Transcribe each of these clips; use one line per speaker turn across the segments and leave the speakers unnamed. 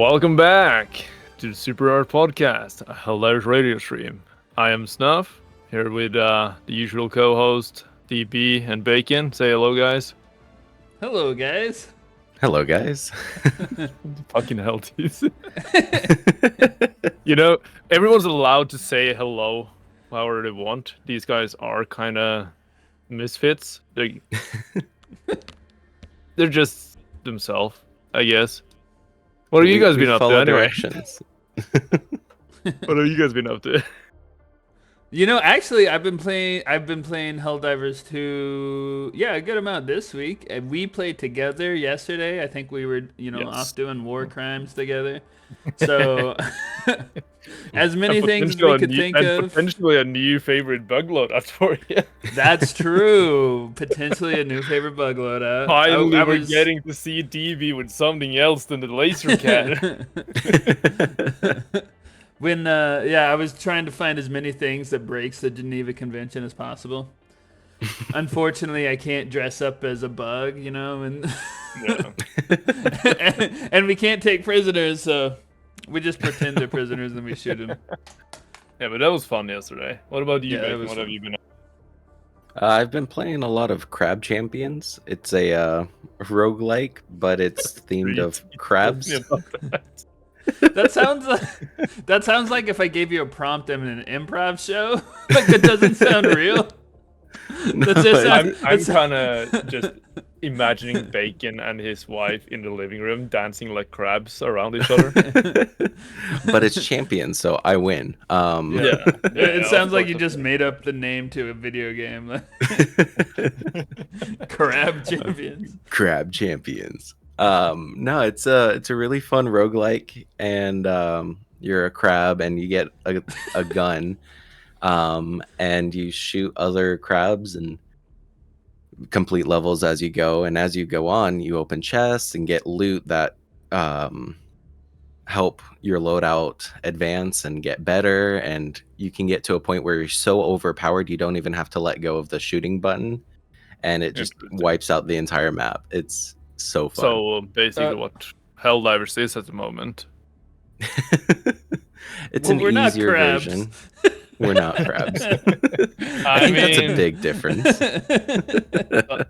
Welcome back to the Super Art Podcast, a Helldivers Radio stream. I am Snuff, here with the usual co-host, DB and Bacon. Say hello, guys.
Hello, guys.
Hello, guys.
Fucking hell, dude. You know, everyone's allowed to say hello however they want. These guys are kind of misfits. They're just themselves, I guess. What have you guys been up to anyway?
Directions.
What have you guys been up to?
You know, actually, I've been playing Helldivers 2, a good amount this week. And we played together yesterday. I think we were, off doing war crimes together. So, as many things as we could think of.
Potentially a new favorite bug loadout for you.
That's true. Potentially a new favorite bug loadout.
Finally, we're getting to see DB with something else than the laser cannon.
When I was trying to find as many things that breaks the Geneva Convention as possible. Unfortunately, I can't dress up as a bug, and and we can't take prisoners, so we just pretend they're prisoners and we shoot them.
Yeah, but that was fun yesterday. What about you, Bacon? What have you been up?
I've been playing a lot of Crab Champions. It's a roguelike, but it's themed of crabs.
That sounds like if I gave you a prompt in an improv show. Like, it doesn't sound real.
No,
I'm kind of just imagining Bacon and his wife in the living room dancing like crabs around each other.
But it's champions, so I win.
It sounds like you just made up the name to a video game. Crab Champions.
Crab Champions. No, it's a really fun roguelike, and you're a crab and you get a gun, and you shoot other crabs and complete levels as you go. And as you go on, you open chests and get loot that help your loadout advance and get better. And you can get to a point where you're so overpowered you don't even have to let go of the shooting button, and it just wipes out the entire map. It's so fun.
So basically what Helldivers is at the moment.
It's an easier version. We're not crabs. I think that's a big difference.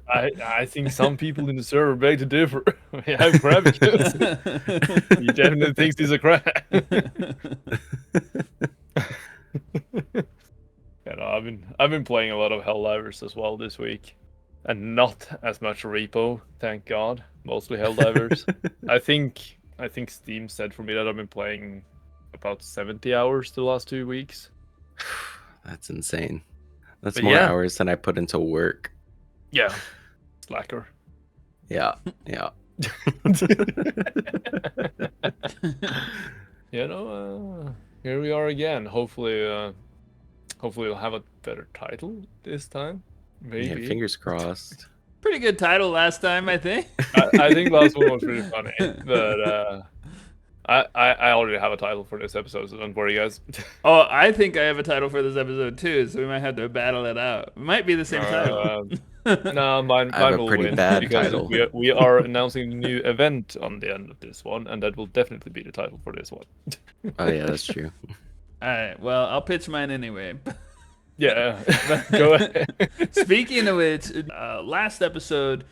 I think some people in the server beg to differ. We have crab kills. He definitely thinks he's a crab. I've been playing a lot of Helldivers as well this week. And not as much repo, thank God. Mostly Helldivers. I think Steam said for me that I've been playing about 70 hours the last 2 weeks.
That's insane. That's more hours than I put into work.
Yeah. Slacker.
Yeah.
Here we are again. Hopefully we'll have a better title this time. Maybe.
Yeah, fingers crossed.
Pretty good title last time, I think.
I think last one was really funny, but I already have a title for this episode, so don't worry, guys.
Oh, I think I have a title for this episode too, so we might have to battle it out. It might be the same title.
No, mine will
pretty
win
bad
because
title.
we are announcing a new event on the end of this one, and that will definitely be the title for this one.
Oh yeah, that's true.
All right, well, I'll pitch mine anyway.
Yeah, go ahead.
Speaking of which, last episode,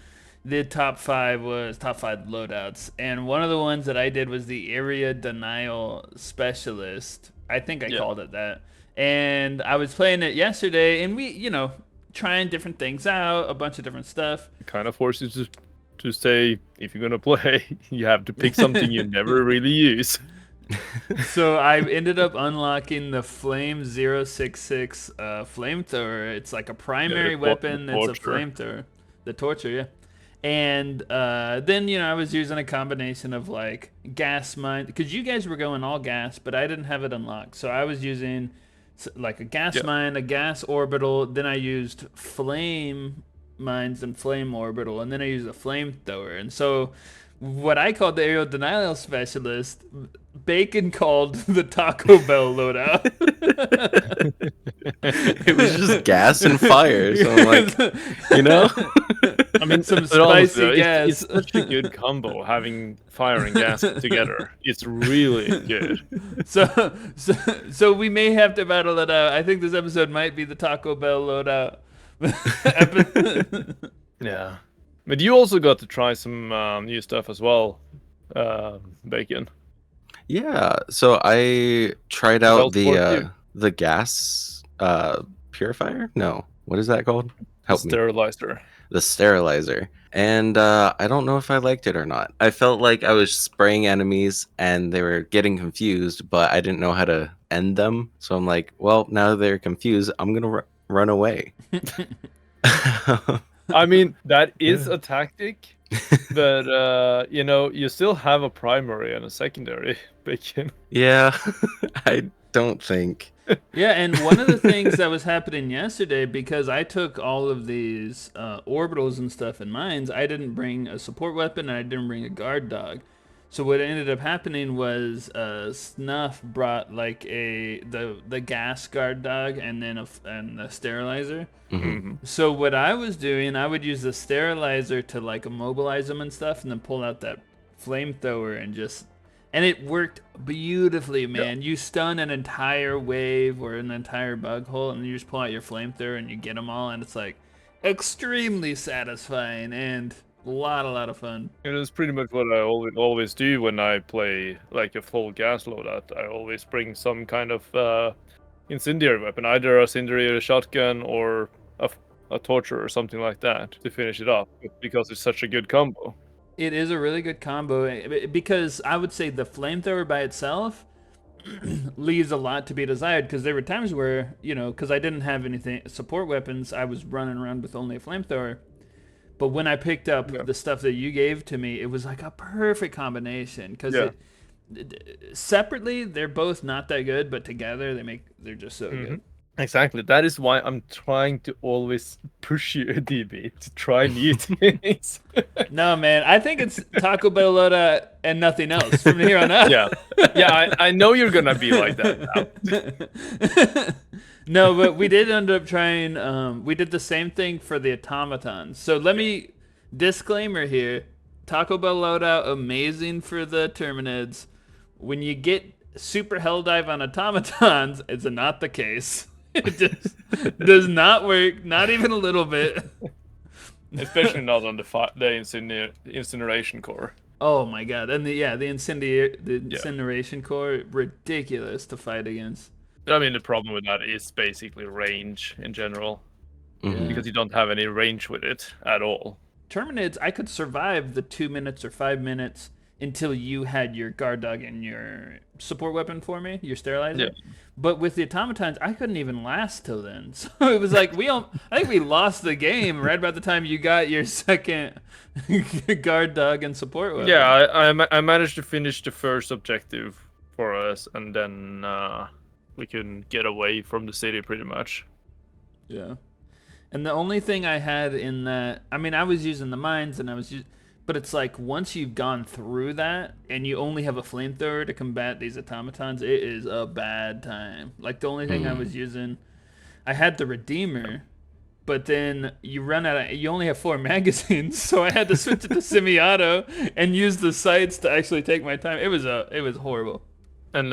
the top five loadouts, and one of the ones that I did was the area denial specialist. I think I called it that. And I was playing it yesterday, and we, trying different things out, a bunch of different stuff.
It kind of forces you to say, if you're gonna play, you have to pick something you never really use.
So I ended up unlocking the Flame 066 flamethrower. It's like a primary weapon. It's a flamethrower. The torture, yeah. And then, I was using a combination of like gas mine, because you guys were going all gas, but I didn't have it unlocked. So I was using like a gas mine, a gas orbital. Then I used flame mines and flame orbital, and then I used a flamethrower. And so what I called the aerial denial specialist, Bacon called the Taco Bell loadout.
It was just gas and fire. So I'm like, you know,
I mean,
some
but honestly,
spicy gas.
it's such a good combo having fire and gas together. It's really good.
So we may have to battle it out. I think this episode might be the Taco Bell loadout.
Yeah, but you also got to try some new stuff as well, Bacon.
yeah. So I tried out the gas purifier. No, what is that called? Help me.
Sterilizer.
The sterilizer. And I don't know if I liked it or not. I felt like I was spraying enemies and they were getting confused, but I didn't know how to end them. So I'm like, well, now they're confused, I'm gonna run away.
I mean, that is a tactic, but you still have a primary and a secondary, Bacon.
Yeah, I don't think.
Yeah, and one of the things that was happening yesterday, because I took all of these orbitals and stuff in mines, I didn't bring a support weapon and I didn't bring a guard dog. So what ended up happening was Snuff brought like the gas guard dog and then a sterilizer.
Mm-hmm.
So what I was doing, I would use the sterilizer to like immobilize them and stuff, and then pull out that flamethrower and it worked beautifully, man. You stun an entire wave or an entire bug hole, and you just pull out your flamethrower and you get them all, and it's like extremely satisfying and a lot of fun.
It is pretty much what I always do when I play like a full gas loadout. I always bring some kind of incendiary weapon, either a incendiary shotgun or a torture or something like that to finish it off, because it's such a good combo.
It is a really good combo, because I would say the flamethrower by itself leaves a lot to be desired, because there were times where, because I didn't have anything support weapons, I was running around with only a flamethrower. But when I picked up the stuff that you gave to me, it was like a perfect combination, because separately they're both not that good, but together they're just so good.
Exactly. That is why I'm trying to always push you, DB, to try new things.
No, man. I think it's Taco Bell loadout and nothing else from here on out.
Yeah. I know you're gonna be like that
now. No, but we did end up trying. We did the same thing for the automatons. So let me disclaimer here: Taco Bell loadout amazing for the Terminids. When you get super Helldive on automatons, it's not the case. It just does not work, not even a little bit.
Especially not on the incineration core.
Oh my god! And the incineration core, ridiculous to fight against.
I mean, the problem with that is basically range in general, because you don't have any range with it at all.
Terminids, I could survive the 2 minutes or 5 minutes until you had your guard dog and your support weapon for me, your sterilizer. Yeah. But with the automatons, I couldn't even last till then. So it was like I think we lost the game right about the time you got your second guard dog and support weapon.
Yeah, I managed to finish the first objective for us, and then we can get away from the city pretty much.
Yeah. And the only thing I had in that, I mean, I was using the mines, and but it's like once you've gone through that and you only have a flamethrower to combat these automatons, it is a bad time. Like the only thing I was using, I had the Redeemer, but then you only have 4 magazines, so I had to switch it to semi-auto and use the sights to actually take my time. It was horrible.
And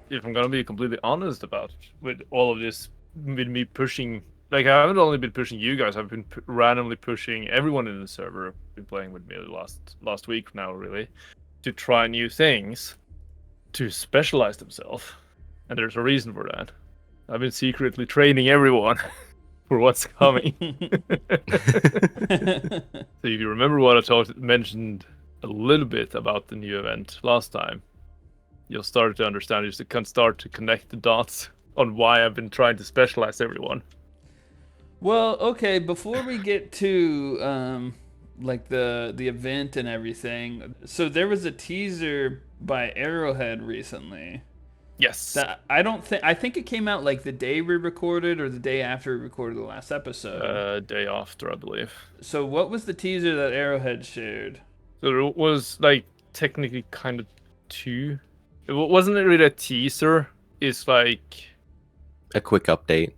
if I'm gonna be completely honest about with all of this, with me pushing. Like, I haven't only been pushing you guys, I've been randomly pushing everyone in the server, been playing with me last week now, really, to try new things, to specialize themselves. And there's a reason for that. I've been secretly training everyone for what's coming. So if you remember what I mentioned a little bit about the new event last time, you'll start to understand, you can start to connect the dots on why I've been trying to specialize everyone.
Well, okay, before we get to like the event and everything, so there was a teaser by Arrowhead recently.
Yes.
That I think it came out like the day we recorded or the day after we recorded the last episode.
Day after, I believe.
So what was the teaser that Arrowhead shared?
So there was like technically kind of two. It wasn't really a teaser. It's like
A quick update.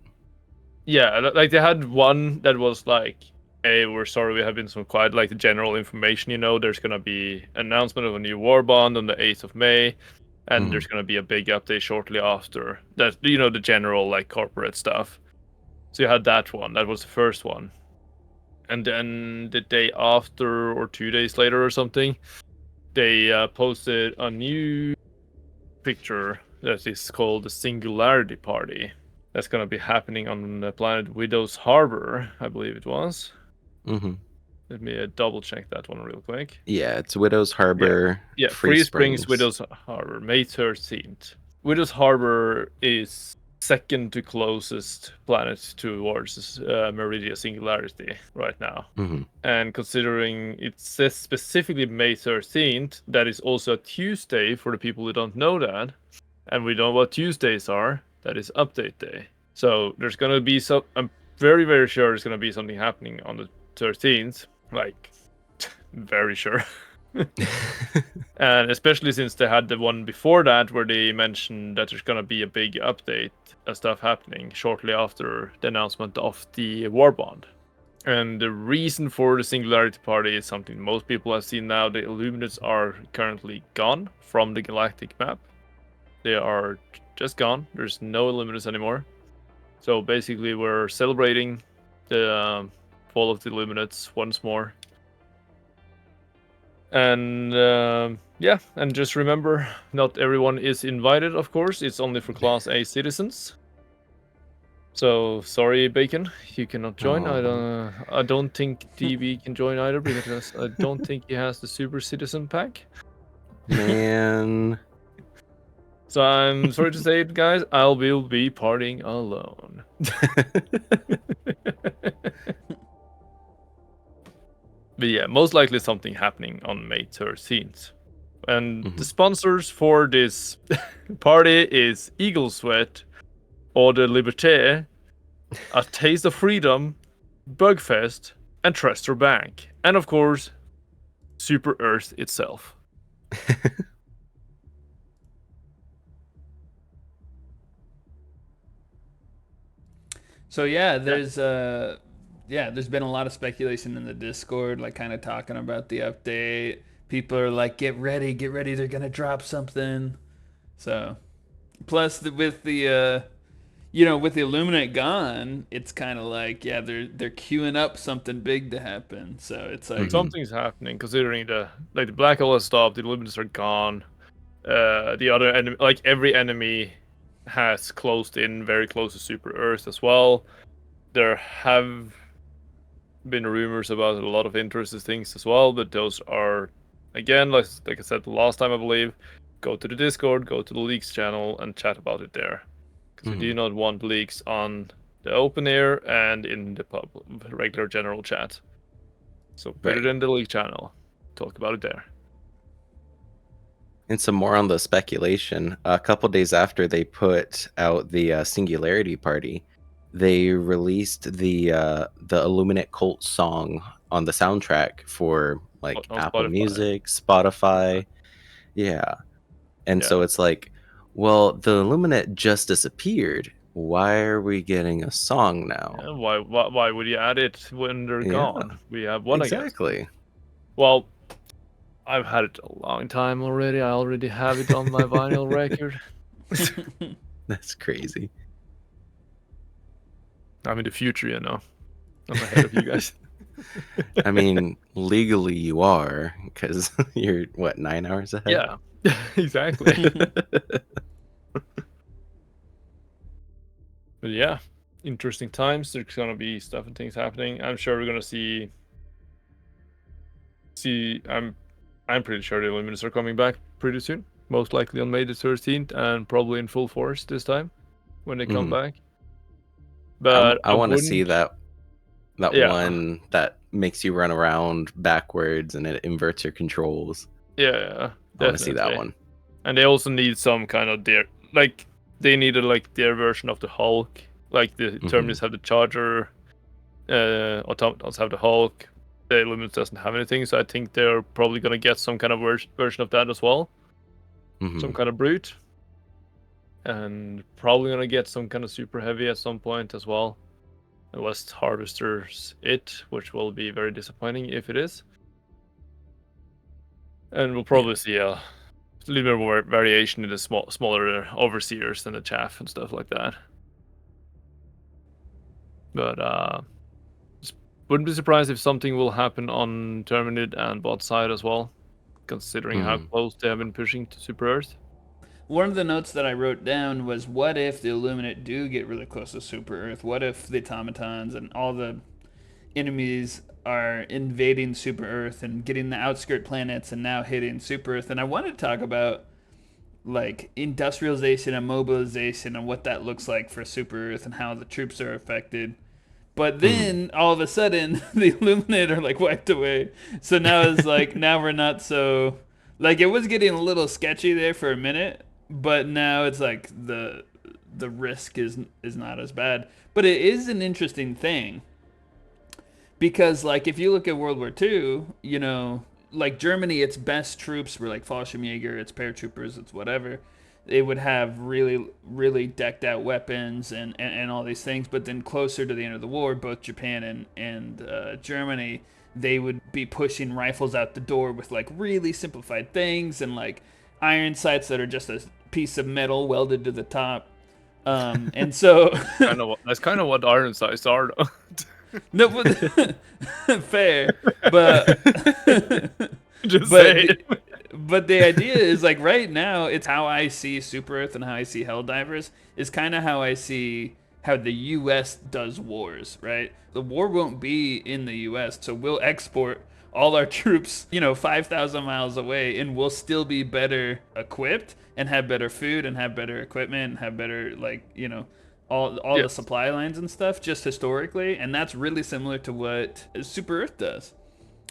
yeah, like they had one that was like, "Hey, we're sorry, we have been some quiet." Like the general information, there's gonna be announcement of a new war bond on the 8th of May, and there's gonna be a big update shortly after. That the general like corporate stuff. So you had that one. That was the first one, and then the day after or 2 days later or something, they posted a new picture that is called the Singularity Party. That's gonna be happening on the planet Widow's Harbor, I believe it was.
Mm-hmm.
Let me double check that one real quick.
Yeah, it's Widow's Harbor.
Yeah, Free Springs, Widow's Harbor, May 13th. Widow's Harbor is second to closest planet towards Meridian Singularity right now.
Mm-hmm.
And considering it says specifically May 13th, that is also a Tuesday for the people who don't know that. And we know what Tuesdays are. That is update day. So there's going to be I'm very, very sure there's going to be something happening on the 13th. Like, very sure. And especially since they had the one before that where they mentioned that there's going to be a big update and stuff happening shortly after the announcement of the war bond. And the reason for the Singularity Party is something most people have seen now. The Illuminates are currently gone from the galactic map. They are just gone. There's no Illuminates anymore. So basically we're celebrating the fall of the Illuminates once more. And and just remember, not everyone is invited, of course. It's only for Class A citizens. So sorry, Bacon, you cannot join. I don't think DB can join either because I don't think he has the Super Citizen pack.
Man.
So I'm sorry to say it, guys. I will be partying alone. But yeah, most likely something happening on May 13th. And the sponsors for this party is Eagle Sweat, Eau de Liberté, A Taste of Freedom, Bugfest, and Trester Bank. And of course, Super Earth itself.
So yeah, there's been a lot of speculation in the Discord, like kind of talking about the update. People are like, get ready, they're gonna drop something. So, plus with the with the Illuminate gone, it's kind of like, yeah, they're queuing up something big to happen. So it's like
something's happening considering the black hole has stopped, the Illuminates are gone. The other enemy, like every enemy, has closed in very close to Super Earth as well. There have been rumors about a lot of interesting things as well, but those are, again, like I said the last time, I believe, go to the Discord, go to the leaks channel, and chat about it there. Because we do not want leaks on the open air and in the regular general chat. So put it in the leak channel. Talk about it there.
And some more on the speculation. A couple days after they put out the Singularity Party, they released the Illuminate Cult song on the soundtrack for like Apple
Spotify.
Music, Spotify. Yeah. And so it's like, well, the Illuminate just disappeared. Why are we getting a song now?
Yeah, why would you add it when they're gone? We have one
exactly.
Well, I've had it a long time already. I already have it on my vinyl record.
That's crazy.
I'm in the future, I'm ahead of you guys.
I mean, legally you are, because you're, 9 hours ahead?
Yeah, exactly. But yeah, interesting times. There's going to be stuff and things happening. I'm sure we're going to see. I'm pretty sure the Illuminats are coming back pretty soon. Most likely on May the 13th, and probably in full force this time when they come back. But
I want to see that one that makes you run around backwards and it inverts your controls.
Yeah,
I want to see that one.
And they also need some kind of they needed their version of the Hulk. Like the Terminus have the Charger, Automatons have the Hulk, the Illuminate doesn't have anything, so I think they're probably gonna get some kind of version of that as well. Some kind of brute. And probably gonna get some kind of super heavy at some point as well. Unless Harvester's it, which will be very disappointing if it is. And we'll probably see a little bit more variation in the smaller overseers and the chaff and stuff like that. But wouldn't be surprised if something will happen on Terminid and bot side as well, considering how close they have been pushing to Super Earth.
One of the notes that I wrote down was, what if the Illuminate do get really close to Super Earth? What if the automatons and all the enemies are invading Super Earth and getting the outskirt planets and now hitting Super Earth? And I wanted to talk about like industrialization and mobilization and what that looks like for Super Earth and how the troops are affected. But then all of a sudden the Illuminate are like wiped away. So now it's like now we're not so like, it was getting a little sketchy there for a minute, but now it's like the risk is not as bad. But it is an interesting thing because like if you look at World War II, you know, like Germany, its best troops were like Fallschirmjäger, its paratroopers, its whatever. They would have really, really decked out weapons and all these things. But then closer to the end of the war, both Japan and Germany, they would be pushing rifles out the door with like really simplified things and like iron sights that are just a piece of metal welded to the top. And so
that's kind of what iron sights are, though.
No, but fair, but
just say it.
But the idea is like right now, it's how I see Super Earth and how I see Helldivers is kind of how I see how the U.S. does wars, right? The war won't be in the U.S., so we'll export all our troops, 5,000 miles away, and we'll still be better equipped and have better food and have better equipment and have better, all the supply lines and stuff just historically. And that's really similar to what Super Earth does.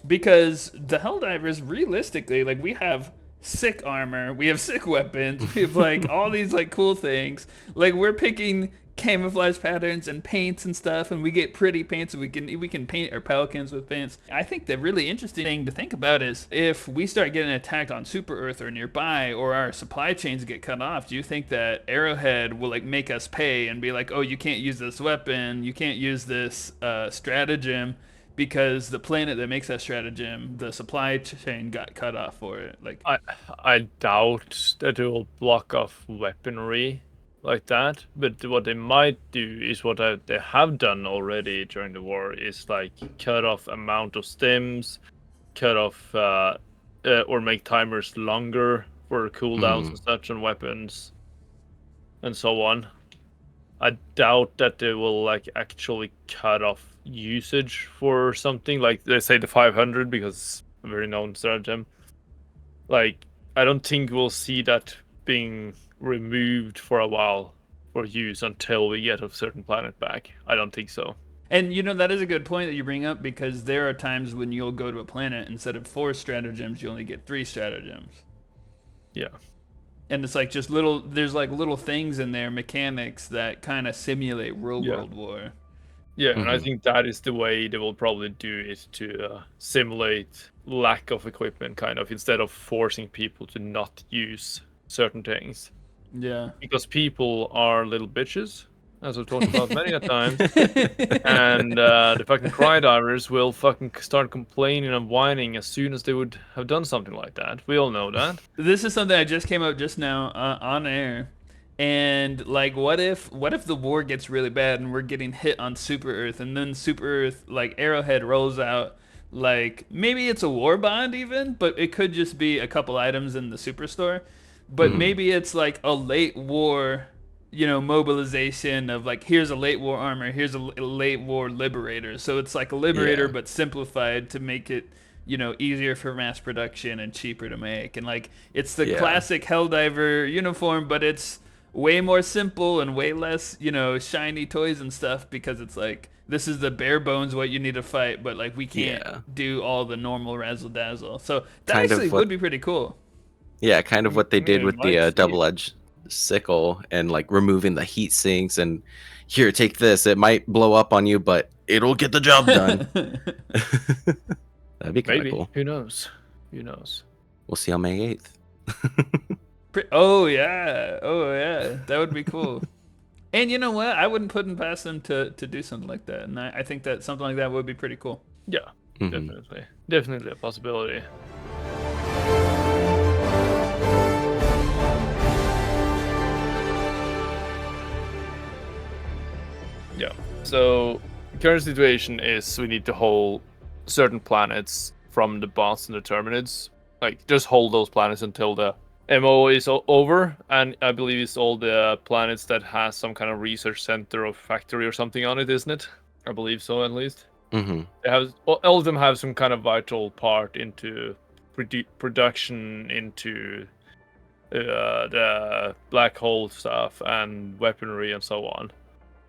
Because the Helldivers, realistically, like, we have sick armor, we have sick weapons, we have, like, all these, like, cool things. Like, we're picking camouflage patterns and paints and stuff, and we get pretty paints, and we can paint our pelicans with paints. I think the really interesting thing to think about is if we start getting attacked on Super Earth or nearby, or our supply chains get cut off, do you think that Arrowhead will, like, make us pay and be like, oh, you can't use this weapon, you can't use this stratagem, because the planet that makes that stratagem, the supply chain got cut off for it? Like,
I doubt that they will block off weaponry like that, but what they might do is what they have done already during the war is like cut off amount of stims, cut off or make timers longer for cooldowns and such on weapons, and so on. I doubt that they will like actually cut off usage for something like, they say, the 500, because it's a very known stratagem. Like, I don't think we'll see that being removed for a while for use until we get a certain planet back. I don't think so.
And that is a good point that you bring up, because there are times when you'll go to a planet, instead of 4 stratagems, you only get 3 stratagems.
Yeah.
And it's like just there's like little things in there, mechanics that kind of simulate real world war.
Yeah, and I think that is the way they will probably do it, to simulate lack of equipment, kind of, instead of forcing people to not use certain things.
Yeah.
Because people are little bitches, as we've talked about many a time. And the fucking cry divers will fucking start complaining and whining as soon as they would have done something like that. We all know that.
This is something I just came up just now on air. And like, what if the war gets really bad and we're getting hit on Super Earth, and then Super Earth, like, Arrowhead rolls out, like, maybe it's a war bond even, but it could just be a couple items in the superstore. But maybe it's like a late war, mobilization of like, here's a late war armor, here's a late war liberator. So it's like a liberator, but simplified to make it, easier for mass production and cheaper to make. And like, it's the classic Helldiver uniform, but it's way more simple and way less, shiny toys and stuff, because it's like, this is the bare bones what you need to fight, but like, we can't do all the normal razzle dazzle. So that actually would be pretty cool.
Yeah, kind of what they did with the double-edged sickle, and like removing the heat sinks, and here, take this. It might blow up on you, but it'll get the job done. That'd be kind of
Maybe.
cool.
Who knows? Who knows?
We'll see on May 8th.
Oh yeah, that would be cool. And you know what? I wouldn't put it past them to do something like that, and I think that something like that would be pretty cool.
Yeah, definitely a possibility. Yeah. So current situation is we need to hold certain planets from the bots and the Terminids. Like just hold those planets until the MO is over, and I believe it's all the planets that has some kind of research center or factory or something on it, isn't it? I believe so, at least.
Mm-hmm.
They have all of them have some kind of vital part into production, into the black hole stuff and weaponry and so on.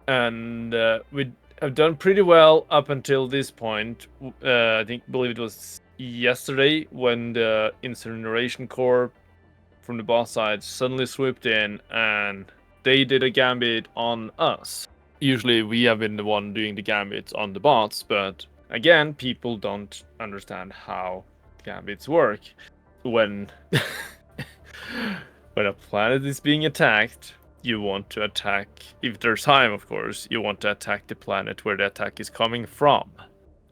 And we have done pretty well up until this point. I believe it was yesterday when the incineration core from the boss side suddenly swooped in and they did a gambit on us. Usually we have been the one doing the gambits on the bots, but again, people don't understand how gambits work. When when a planet is being attacked, you want to attack, if there's time of course, you want to attack the planet where the attack is coming from.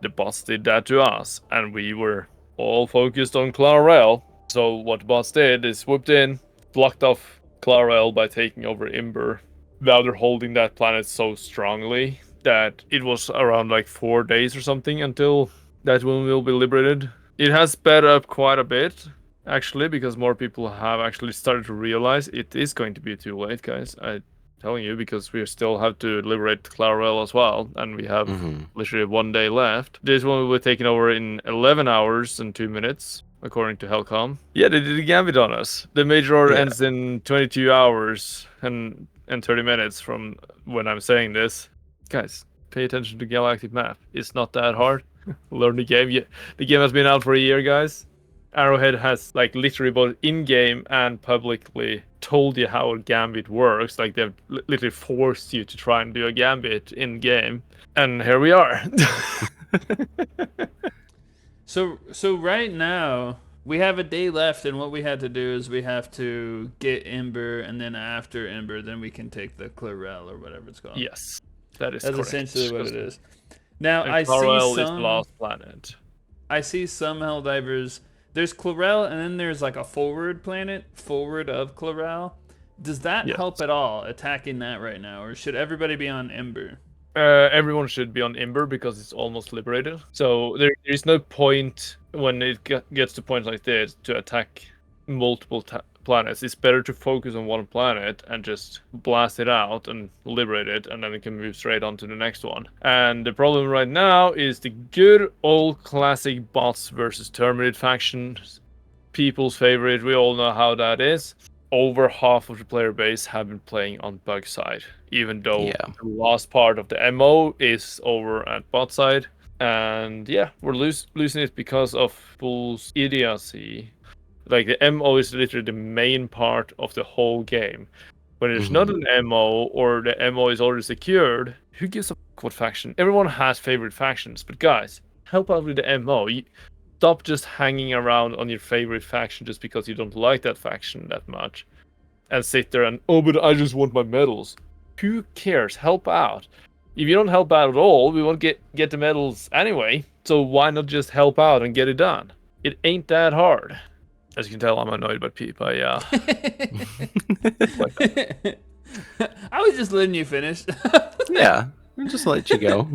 The bots did that to us, and we were all focused on Clarel. So what the bots did is swooped in, blocked off Clarel by taking over Ember. Now they're holding that planet so strongly that it was around like 4 days or something until that one will be liberated. It has sped up quite a bit, actually, because more people have actually started to realize it is going to be too late, guys. I'm telling you, because we still have to liberate Clarel as well, and we have literally 1 day left. This one will be taken over in 11 hours and 2 minutes, according to Helcom. Yeah, they did a gambit on us. The major order ends in 22 hours and 30 minutes from when I'm saying this. Guys, pay attention to Galactic Map. It's not that hard. Learn the game. The game has been out for a year, guys. Arrowhead has like literally both in-game and publicly told you how a gambit works. Like they've literally forced you to try and do a gambit in-game. And here we are.
So right now we have a day left, and what we had to do is we have to get Ember, and then after Ember, then we can take the Clarel or whatever it's called.
Yes, that's
correct. Essentially what it is. Now
and
I
Clarel
see
is
some
the last planet.
I see some Helldivers. There's Clarel, and then there's like a forward planet, forward of Clarel. Does that help at all attacking that right now, or should everybody be on Ember?
Everyone should be on Ember because it's almost liberated. So there is no point when it gets to points like this to attack multiple planets. It's better to focus on one planet and just blast it out and liberate it, and then it can move straight on to the next one. And the problem right now is the good old classic bots versus Terminid factions. People's favorite. We all know how that is. Over half of the player base have been playing on bug side, even though the last part of the MO is over at bot side. And yeah, we're losing it because of people's idiocy. Like the MO is literally the main part of the whole game. When there's not an MO or the MO is already secured, who gives a fuck what faction? Everyone has favorite factions, but guys, help out with the MO. Stop just hanging around on your favorite faction just because you don't like that faction that much. And sit there and, oh, but I just want my medals. Who cares? Help out. If you don't help out at all, we won't get the medals anyway. So why not just help out and get it done? It ain't that hard. As you can tell, I'm annoyed by people. Yeah.
I was just letting you finish.
Yeah. Just let you go.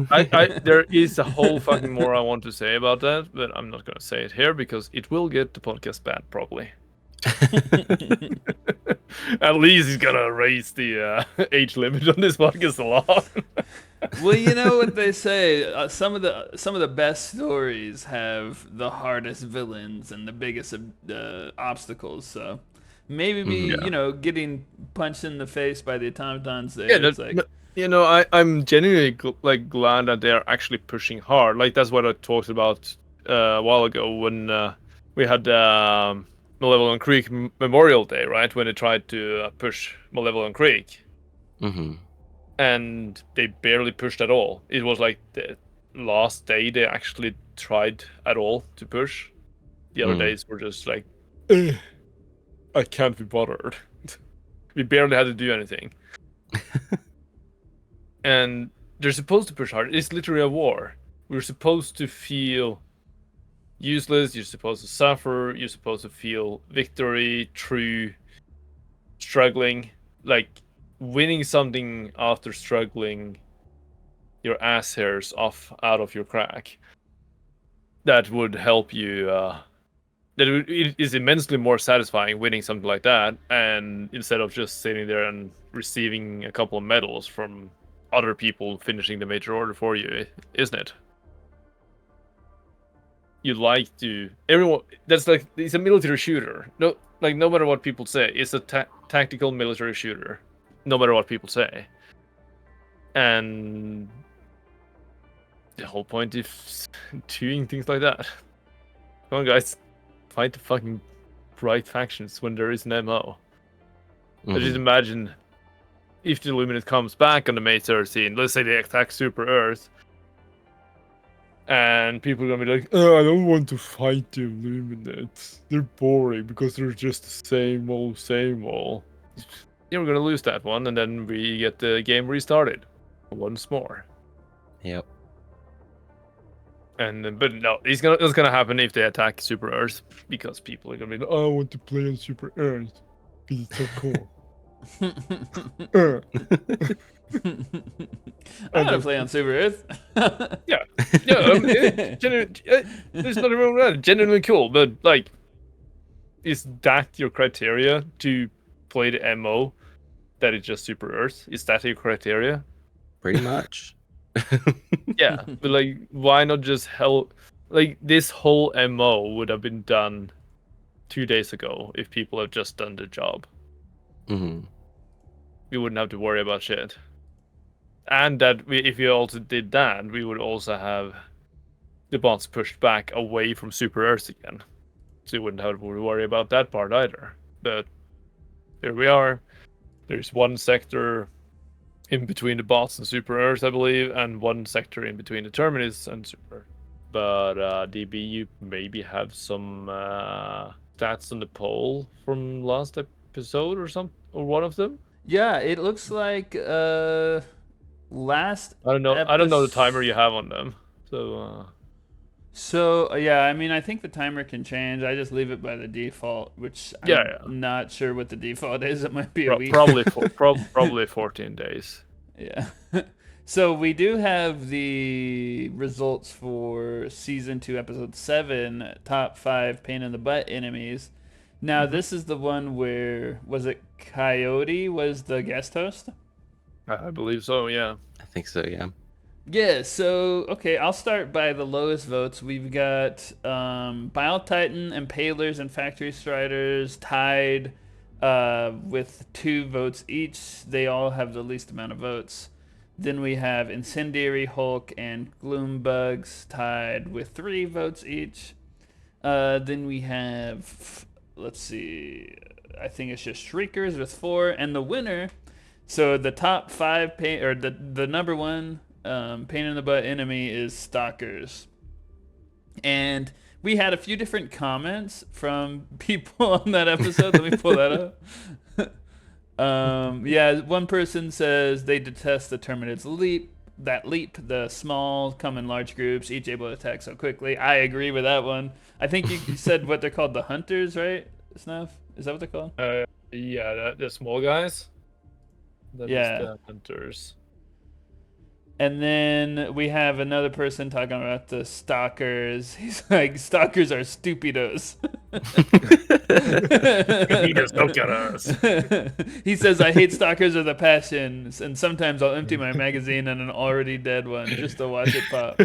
There is a whole fucking more I want to say about that, but I'm not going to say it here because it will get the podcast banned probably. At least he's going to raise the age limit on this podcast a lot.
Well, you know what they say. Some of the best stories have the hardest villains and the biggest obstacles. So maybe getting punched in the face by the automatons there. Yeah, it's like.
You know, I'm genuinely glad that they're actually pushing hard. Like that's what I talked about a while ago when we had Malevolent Creek Memorial Day, right? When they tried to push Malevolent Creek, and they barely pushed at all. It was like the last day they actually tried at all to push. The other days were just like, I can't be bothered. We barely had to do anything. And they're supposed to push hard. It's literally a war. We're supposed to feel useless. You're supposed to suffer. You're supposed to feel victory, true, struggling. Like, winning something after struggling your ass hairs out of your crack. That would help you. It is immensely more satisfying winning something like that, and instead of just sitting there and receiving a couple of medals from other people finishing the major order for you, isn't it? You like to everyone. That's like, it's a military shooter. No matter what people say, it's a tactical military shooter. No matter what people say, and the whole point is doing things like that. Come on, guys, fight the fucking right factions when there is an MO. I just imagine if the Illuminate comes back on the May 13, let's say they attack Super Earth, and people are gonna be like, oh, I don't want to fight the Illuminates. They're boring because they're just the same old, same old. Yeah, we're gonna lose that one, and then we get the game restarted once more.
Yep.
But no, it's gonna happen if they attack Super Earth, because people are gonna be like, oh, I want to play on Super Earth because it's so cool.
I want to play on Super Earth.
Yeah. There's nothing wrong with that. Genuinely cool, but like, is that your criteria to play the MO? That is just Super Earth? Is that your criteria?
Pretty much.
Yeah, but like, why not just like, this whole MO would have been done 2 days ago if people have just done the job.
Mm-hmm.
We wouldn't have to worry about shit. And that if we also did that, we would also have the bots pushed back away from Super Earth again. So you wouldn't have to worry about that part either. But here we are. There's one sector in between the bots and Super Earth, I believe, and one sector in between the Terminus and Super Earth. But DB, you maybe have some stats on the poll from last episode or one of them?
Yeah, it looks like last.
I don't know the timer you have on them.
So yeah, I mean, I think the timer can change. I just leave it by the default, which I'm not sure what the default is. It might be a week.
Probably 14 days.
Yeah. So we do have the results for season 2, episode 7, top 5 pain in the butt enemies. Now this is the one where, was it Coyote was the guest host?
I believe so. Yeah.
I think so. Yeah.
Yeah, so, okay, I'll start by the lowest votes. We've got Bile Titan, Impalers, and Factory Striders tied with 2 votes each. They all have the least amount of votes. Then we have Incendiary, Hulk, and Gloombugs tied with 3 votes each. Then we have, let's see, I think it's just Shriekers with 4. And the winner, so the top 5, the number 1... pain in the butt enemy is Stalkers. And we had a few different comments from people on that episode. Let me pull that up. Yeah, one person says they detest the Terminid's leap. The small come in large groups, each able to attack so quickly. I agree with that one. I think you said what they're called, the Hunters, right, Snuff? Is that what they're called?
Yeah, the small guys. That is the Hunters.
And then we have another person talking about the Stalkers. He's like, Stalkers are stupidos.
He just look at us.
He says, I hate Stalkers with a passion, and sometimes I'll empty my magazine on an already dead one just to watch it pop.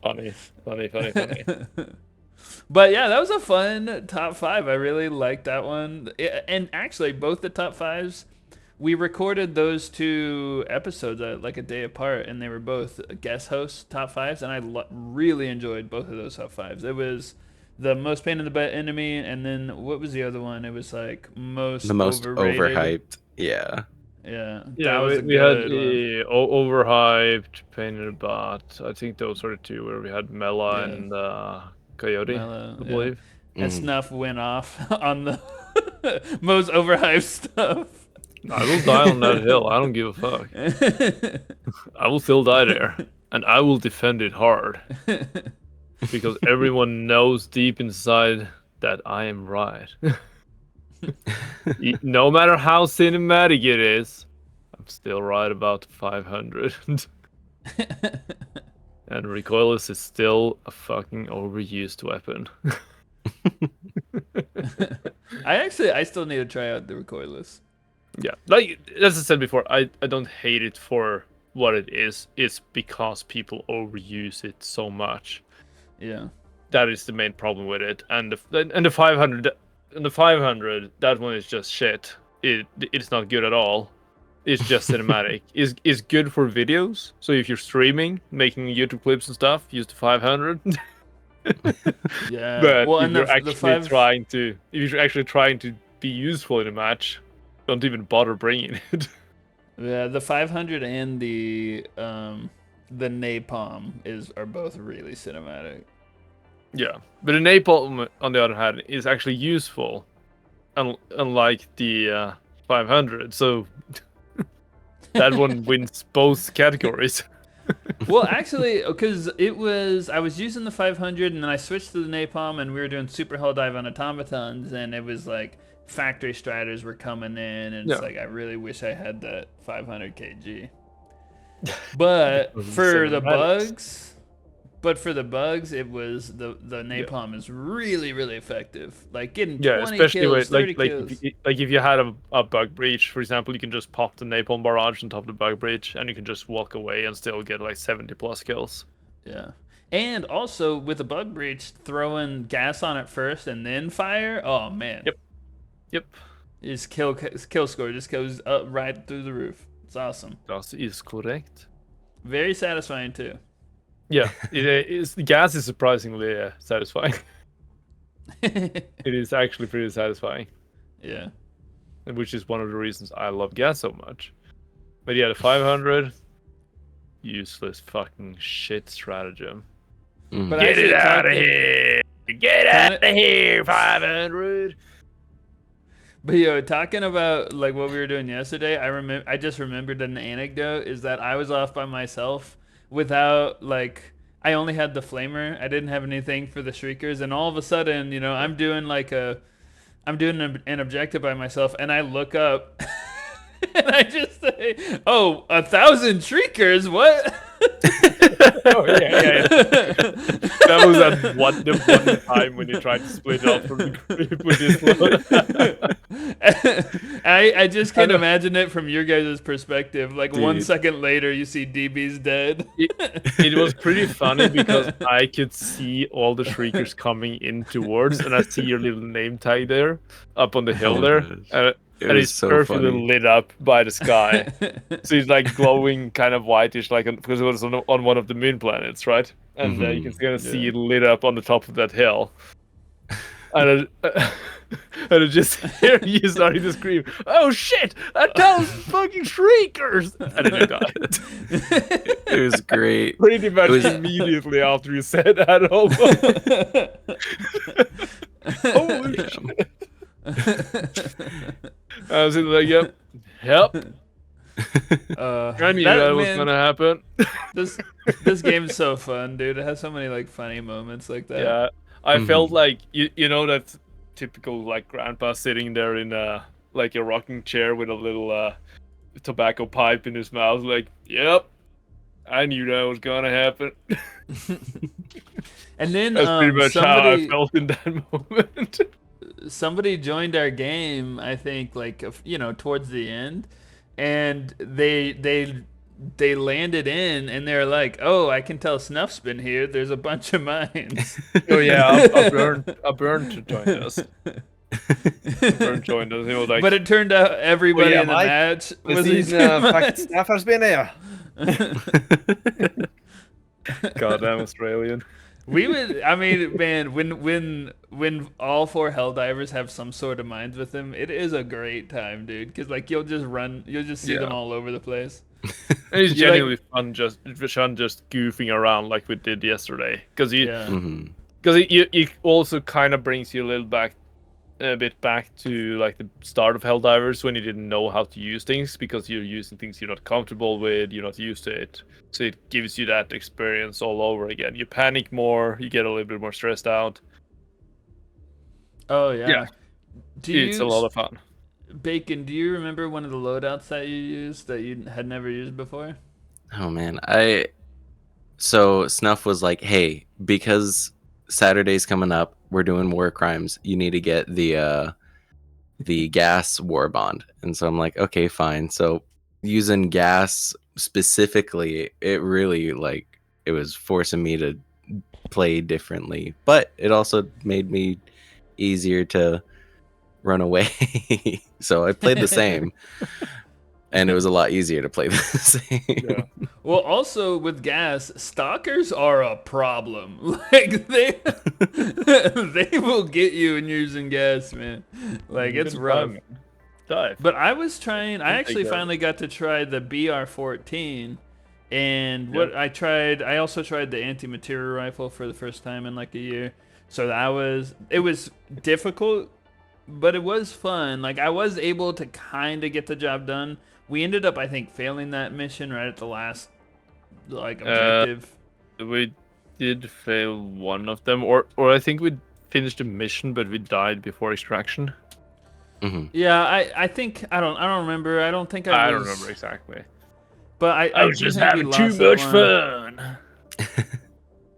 Funny.
But yeah, that was a fun top 5. I really liked that one. And actually, both the top 5s, we recorded those 2 episodes like a day apart, and they were both guest host top 5s, and I really enjoyed both of those top 5s. It was the most pain in the butt enemy, and then what was the other one? It was like the most
overhyped. Yeah.
Yeah, that
Yeah,
was
we had
good one.
the overhyped, pain in the butt. I think those are the two where we had Mela and Coyote,
Mellow,
I
yeah.
believe.
And Snuff went off on the most overhyped stuff.
I will die on that hill. I don't give a fuck. I will still die there, and I will defend it hard because everyone knows deep inside that I am right. No matter how cinematic it is, I'm still right about 500. And recoilless is still a fucking overused weapon.
I still need to try out the recoilless.
Yeah, like as I said before, I don't hate it for what it is. It's because people overuse it so much.
Yeah,
That is the main problem with it. And the 500, that one is just shit. It's not good at all. It's just cinematic. It's good for videos. So if you're streaming, making YouTube clips and stuff, use the 500.
yeah.
But
Well,
if
and
you're
the
actually trying to be useful in a match, don't even bother bringing it.
Yeah, the 500 and the napalm are both really cinematic.
Yeah, but the napalm, on the other hand, is actually useful, unlike the 500. So that one wins both categories.
Well, actually, because I was using the 500 and then I switched to the napalm and we were doing super hell dive on automatons and it was like factory striders were coming in and it's like I really wish I had that 500 kg. But for the bugs, it was the napalm is really effective. Like getting 20
especially
kills, 30
like
kills.
if you had a bug breach, for example, you can just pop the napalm barrage on top of the bug breach, and you can just walk away and still get like 70+ kills.
Yeah, and also with the bug breach, throwing gas on it first and then fire. Oh man.
Yep.
His kill score just goes up right through the roof. It's awesome.
That is correct.
Very satisfying too.
Yeah, the gas is surprisingly satisfying. It is actually pretty satisfying.
Yeah.
Which is one of the reasons I love gas so much. But yeah, the 500, useless fucking shit stratagem.
But
Get it out of here! Get out of here, 500!
But yo, talking about like what we were doing yesterday, I just remembered an anecdote is that I was off by myself without I only had the flamer. I didn't have anything for the shriekers, and all of a sudden, I'm doing an objective by myself, and I look up and I just say, "Oh, 1,000 shriekers! What?"
Oh yeah. That was the one time when you tried to split up from the group with this load.
I just can't imagine it from your guys' perspective. Like, dude. 1 second later, you see DB's dead.
It was pretty funny because I could see all the shriekers coming in towards, and I see your little name tag there up on the hill there. And he's so perfectly lit up by the sky. So he's like glowing kind of whitish, because it was on one of the moon planets, right? And you can kind of see it lit up on the top of that hill. And I just hear you starting to scream, "Oh shit! 1,000 fucking shriekers!" And then you died.
It was great.
Pretty much immediately after you said that. Holy shit! I was like, yep. I knew that was gonna happen.
This game's so fun, dude. It has so many funny moments like that.
Yeah, I felt like you know that typical grandpa sitting there in a rocking chair with a little tobacco pipe in his mouth. Like, yep, I knew that was gonna happen.
And then
that's pretty much how I felt in that moment.
Somebody joined our game, I think, towards the end, and they landed in, and they're like, "Oh, I can tell Snuff's been here. There's a bunch of mines."
Oh yeah, a burn joined us. Burn joined us. He was like,
but it turned out everybody in the match was
Snuff has been here.
Goddamn Australian.
We would. I mean, man, when all four Helldivers have some sort of mines with them, it is a great time, dude. Because like you'll just see them
Yeah.
all over the place.
It's
You like,
genuinely fun just goofing around like we did yesterday. Because
yeah.
it also kind of brings you a bit back to like the start of Helldivers when you didn't know how to use things because you're using things you're not comfortable with, you're not used to it. So it gives you that experience all over again. You panic more, you get a little bit more stressed out.
Oh yeah.
Yeah,
Do
it's a
you,
lot of fun.
Bacon? Do you remember one of the loadouts that you used that you had never used before?
Oh man, so Snuff was like, "Hey, because Saturday's coming up, we're doing war crimes. You need to get the gas war bond." And so I'm like, "Okay, fine." So using gas specifically, it really like it was forcing me to play differently, but it also made me easier to run away. So I played the same, and it was a lot easier to play the same.
Yeah.
Well, also with gas, stalkers are a problem. Like they will get you when you're using gas, man. Like
You
it's
can
rough.
dive.
But I was trying. I
Don't take
actually
that.
finally got to try the BR-14, and
Yeah.
what I tried. I also tried the anti-material rifle for the first time in like a year. So it was difficult, but it was fun. Like I was able to kind of get the job done. We ended up, I think, failing that mission right at the last like objective.
We did fail one of them, or I think we finished the mission, but we died before extraction.
Mhm.
Yeah, I think I don't remember. I don't think I
I don't
was.
remember exactly.
But
I
I
was
do
just
think we
having too
lost that
much
one.
fun.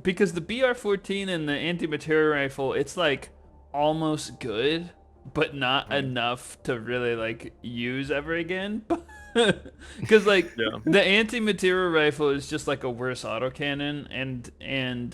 Because the BR-14 and the anti-material rifle, it's like almost good, but not enough to really like use ever again. Because like
Yeah.
the anti-material rifle is just like a worse autocannon, and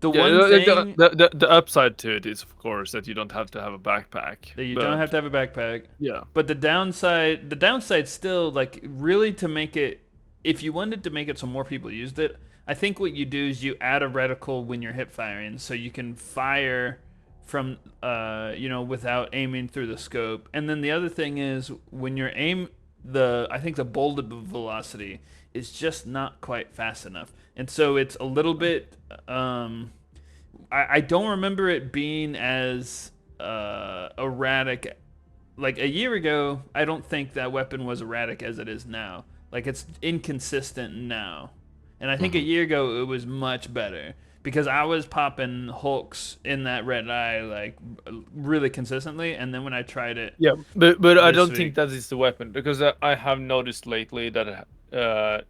the
Yeah,
one thing
the upside to it is, of course, that you don't have to have a backpack.
that you don't
But
have to have a backpack.
yeah,
But the downside still, like really to make it, if you wanted to make it so more people used it, I think what you do is you add a reticle when you're hip firing, so you can fire from, without aiming through the scope. And then the other thing is when you're I think the bullet velocity is just not quite fast enough, and so it's a little bit. I don't remember it being as erratic. Like a year ago, I don't think that weapon was erratic as it is now. Like it's inconsistent now, and I think a year ago it was much better because I was popping hulks in that red eye like really consistently, and then when I tried it
yeah, but I
this
don't think
week,
that is the weapon because I have noticed lately that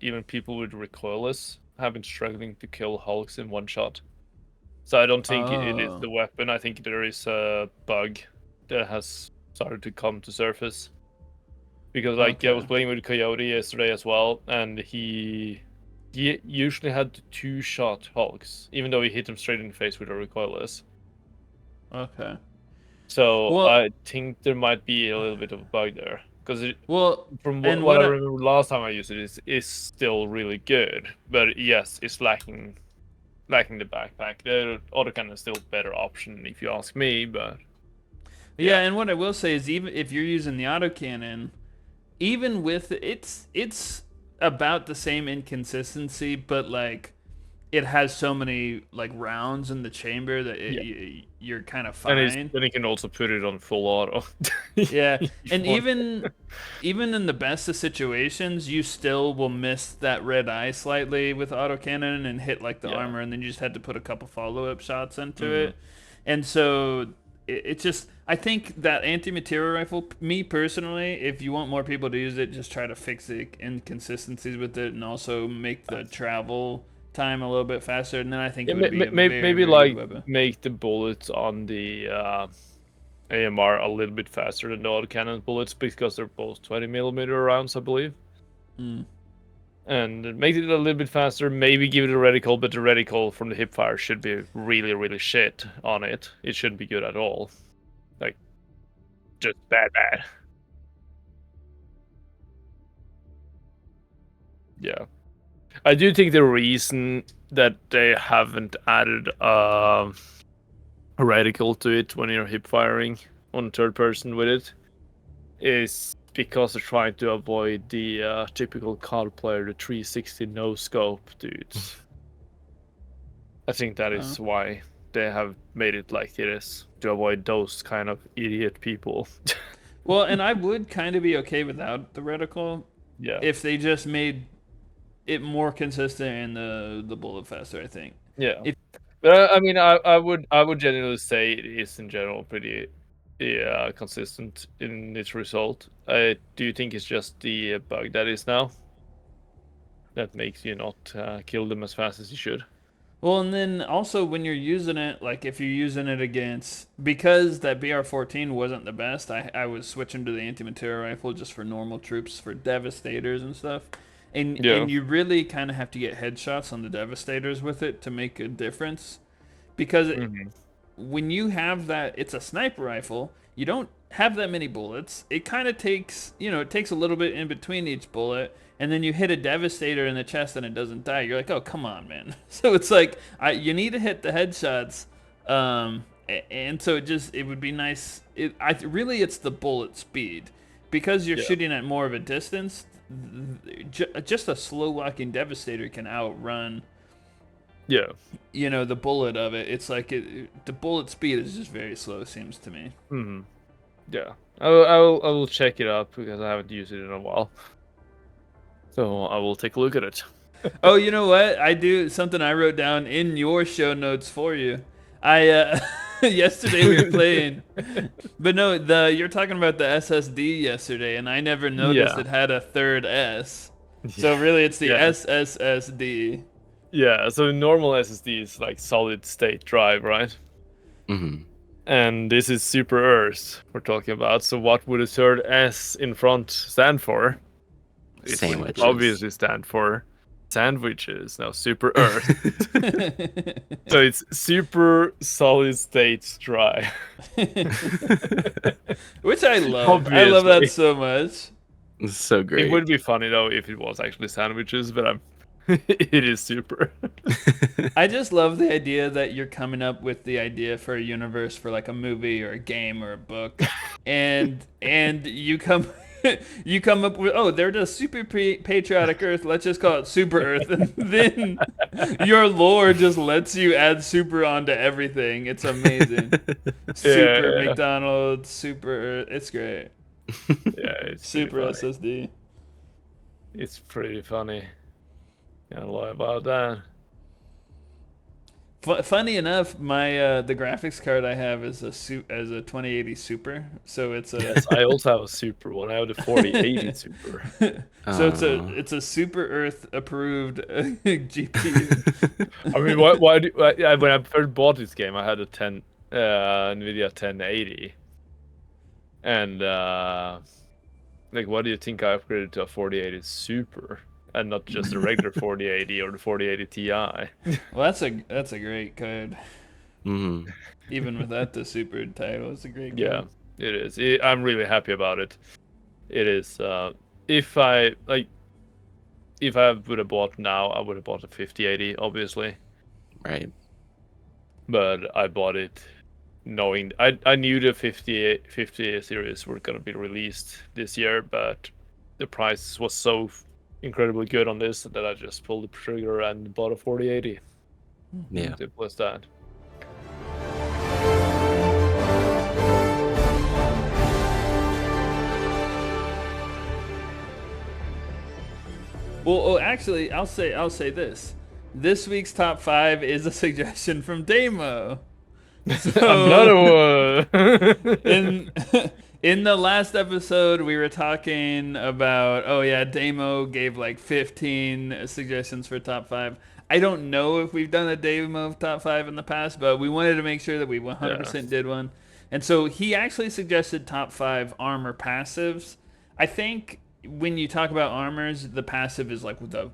even people with recoilless have been struggling to kill hulks in one shot. So I don't think it is
oh,
the weapon. I think there is a bug that has started to come to surface. Because like I was
okay,
playing with Coyote yesterday as well, and he usually had two-shot hulks, even though he hit him straight in the face with a recoilless.
okay.
So
Well,
I think there might be a little bit of a bug there. Because
well,
from
and
what I
what
remember last time I used it, is still really good. But yes, it's lacking the backpack. The autocannon is still a better option if you ask me. But
yeah,
yeah,
and what I will say is even if you're using the autocannon, even with it's about the same inconsistency, but like it has so many like rounds in the chamber that
yeah,
you're kind of
and
fine.
then you can also put it on full auto.
Yeah,
if you
and
want.
even in the best of situations, you still will miss that red eye slightly with autocannon and hit like the
Yeah.
armor, and then you just had to put a couple follow-up shots into
Mhm.
it. And so it just, I think that anti-material rifle, me personally, if you want more people to use it, just try to fix the inconsistencies with it and also make the travel time a little bit faster, and then I think
Yeah,
it would be a very,
maybe
very good
like
weapon.
make the bullets on the AMR a little bit faster than the autocannon bullets because they're both 20mm rounds, I believe.
Mm.
And make it a little bit faster. Maybe give it a reticle, but the reticle from the hipfire should be really, really shit on it. It shouldn't be good at all. Like just bad. Yeah. I do think the reason that they haven't added a reticle to it when you're hip firing on third person with it is because they're trying to avoid the typical COD player, the 360 no scope dudes. I think that is why they have made it like it is, to avoid those kind of idiot people.
Well, and I would kind of be okay without the reticle if they just made it more consistent and the bullet faster, I think.
Yeah. But I mean, I would generally say it is in general pretty consistent in its result. I do think it's just the bug that is now that makes you not kill them as fast as you should.
Well, and then also when you're using it, like if you're using it against, because that BR-14 wasn't the best, I was switching to the anti-material rifle just for normal troops, for devastators and stuff. And you really kind of have to get headshots on the devastators with it to make a difference. Because when you have that, it's a sniper rifle, you don't have that many bullets. It kind of takes, it takes a little bit in between each bullet. And then you hit a devastator in the chest and it doesn't die. You're like, oh, come on, man. So it's like, you need to hit the headshots. And so it would be nice. Really, it's the bullet speed. Because you're shooting at more of a distance, just a slow walking devastator can outrun the bullet of it. It's like the bullet speed is just very slow, seems to me.
Yeah. I will check it out because I haven't used it in a while. So I will take a look at it.
Oh, you know what? I do something I wrote down in your show notes for you. Yesterday we were playing, but no, you're talking about the SSD yesterday, and I never noticed it had a third S. So really, it's the SSSD.
Yeah. So normal SSD is like solid state drive, right?
Mm-hmm.
And this is Super Earth we're talking about. So what would a third S in front stand for?
Sandwiches.
Obviously stand for sandwiches. Now Super Earth. So it's super solid state dry.
Which I love.
Obviously.
I love that so much.
It's so great.
It would be funny though if it was actually sandwiches, but it is super.
I just love the idea that you're coming up with the idea for a universe for like a movie or a game or a book, and you come up with, they're just super patriotic Earth, let's just call it Super Earth, and then your lore just lets you add super onto everything. It's amazing. Super McDonald's, Super Earth, it's great.
Yeah, it's
super SSD.
It's pretty funny. Can't lie about that.
Funny enough, my the graphics card I have is a 2080 Super, so it's a.
Yes, I also have a Super one. I have the 4080 Super.
So it's a Super Earth approved GPU.
I mean, when I first bought this game, I had a NVIDIA 1080, and what do you think I upgraded to a 4080 Super? And not just a regular 4080 or the 4080 Ti.
Well, that's a great card.
Mm-hmm.
Even without the super title, it's a great card.
Yeah, it is. I'm really happy about it. It is. If I would have bought now, I would have bought a 5080, obviously.
Right.
But I bought it knowing I knew the 50 series were gonna be released this year, but the price was so incredibly good on this that I just pulled the trigger and bought a 4080.
Yeah.
Simple as that.
Well, actually, I'll say this. This week's top 5 is a suggestion from Damo.
So, another one.
In the last episode, we were talking about, Damo gave like 15 suggestions for top 5. I don't know if we've done a Damo top 5 in the past, but we wanted to make sure that we 100% did one. And so he actually suggested top 5 armor passives. I think when you talk about armors, the passive is like the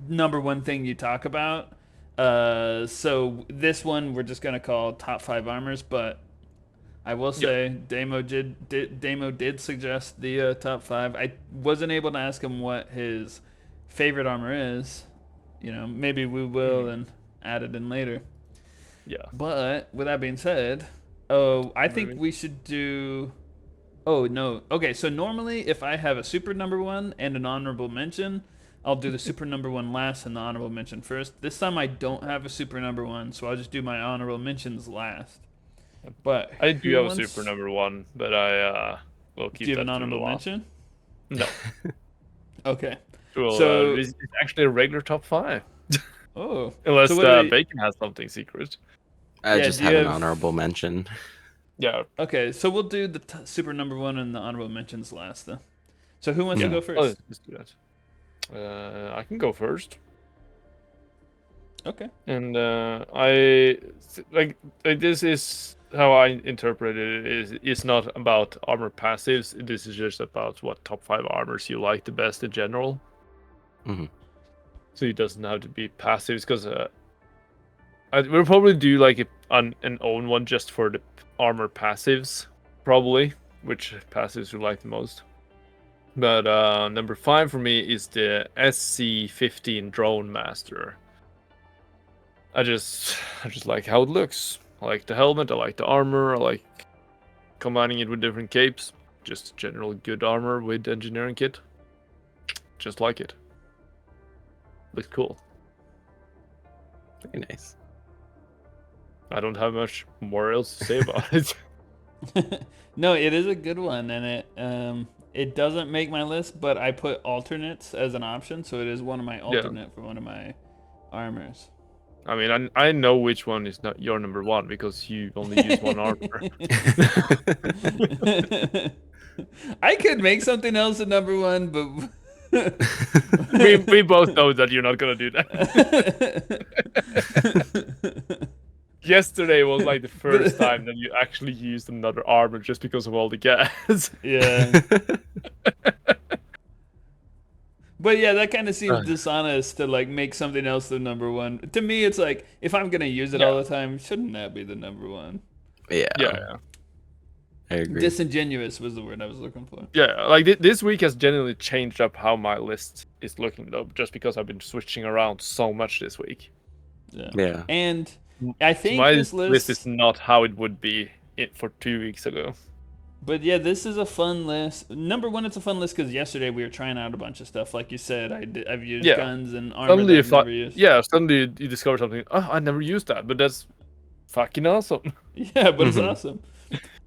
number one thing you talk about. So this one we're just gonna call top 5 armors, but I will say Damo did suggest the top 5. I wasn't able to ask him what his favorite armor is. maybe we will and add it in later.
Yeah.
But with that being said, I think we should do. Oh no. Okay, so normally if I have a super number one and an honorable mention, I'll do the super number one last and the honorable mention first. This time I don't have a super number one, so I'll just do my honorable mentions last. But
I do have a super number one, but I will keep that.
Do you have an honorable mention?
No.
Okay.
Well, so it's actually a regular top 5.
Oh.
Unless Bacon has something secret.
I just have an honorable mention.
Yeah.
Okay, so we'll do the super number one and the honorable mentions last, then. So who wants to go first?
Let's do that. I can go first.
Okay.
And I like this is how I interpret it. It's not about armor passives. This is just about what top 5 armors you like the best in general.
Mm-hmm.
So it doesn't have to be passives, because we'll probably do like an own one just for the armor passives, probably, which passives you like the most. But number 5 for me is the SC-15 Drone Master. I just like how it looks. I like the helmet, I like the armor, I like combining it with different capes. Just general good armor with engineering kit. Just like it. Looks cool.
Very nice.
I don't have much more else to say about it.
No, it is a good one, and it doesn't make my list, but I put alternates as an option, so it is one of my alternate for one of my armors.
I mean, I know which one is not your number one, because you only use one armor.
I could make something else a number one, but
we both know that you're not gonna do that. Yesterday was like the first time that you actually used another armor just because of all the gas.
Yeah. But yeah, that kind of seems dishonest to like make something else the number one. To me, it's like, if I'm gonna use it all the time, shouldn't that be the number one?
Yeah. I agree.
Disingenuous was the word I was looking for.
Yeah, like this week has genuinely changed up how my list is looking, though, just because I've been switching around so much this week.
Yeah. And I think
my
this
list is not how it would be for 2 weeks ago.
But yeah, this is a fun list. Number one, it's a fun list because yesterday we were trying out a bunch of stuff. Like you said, I've used guns and armor that I've never used.
Yeah, suddenly you discover something. Oh, I never used that, but that's fucking awesome.
Yeah, but it's awesome.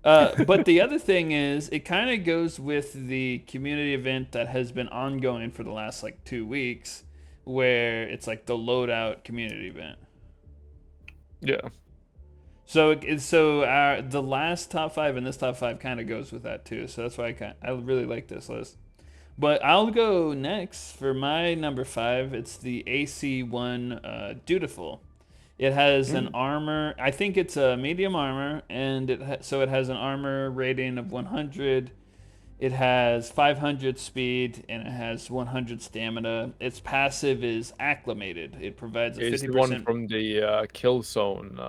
But the other thing is, it kind of goes with the community event that has been ongoing for the last like 2 weeks, where it's like the loadout community event.
Yeah.
So the last top 5 and this top 5 kind of goes with that too. So that's why I really like this list. But I'll go next for my number 5. It's the AC-1 Dutiful. It has an armor. I think it's a medium armor, and so it has an armor rating of 100. It has 500 speed, and it has 100 stamina. Its passive is acclimated. It provides a 50%.
It's the one from the kill zone.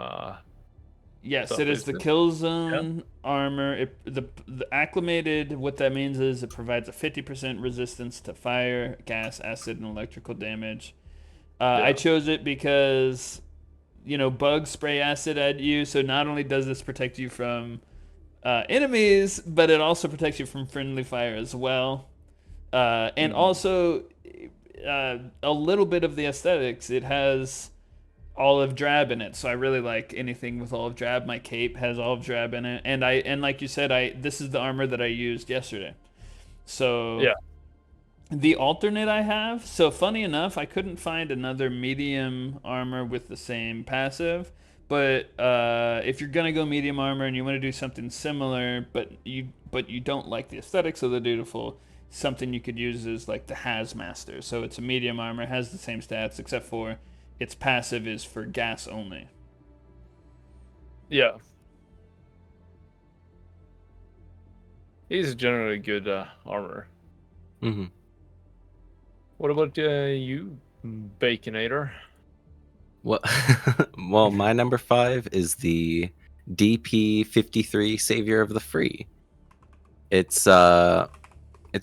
Yes, it is the kill zone armor. The acclimated, what that means is it provides a 50% resistance to fire, gas, acid, and electrical damage. I chose it because, bugs spray acid at you, so not only does this protect you from enemies, but it also protects you from friendly fire as well. And also, a little bit of the aesthetics. It has olive drab in it, so I really like anything with olive drab. My cape has olive drab in it, and like you said, this is the armor that I used yesterday. So the alternate I have. So funny enough, I couldn't find another medium armor with the same passive. But if you're gonna go medium armor and you want to do something similar, but you don't like the aesthetics of the Dutiful, something you could use is like the Hazmaster. So it's a medium armor, has the same stats except for its passive is for gas only.
Yeah. He's generally good armor.
Mm-hmm.
What about you, Baconator?
Well, my number 5 is the DP-53 Savior of the Free. It's a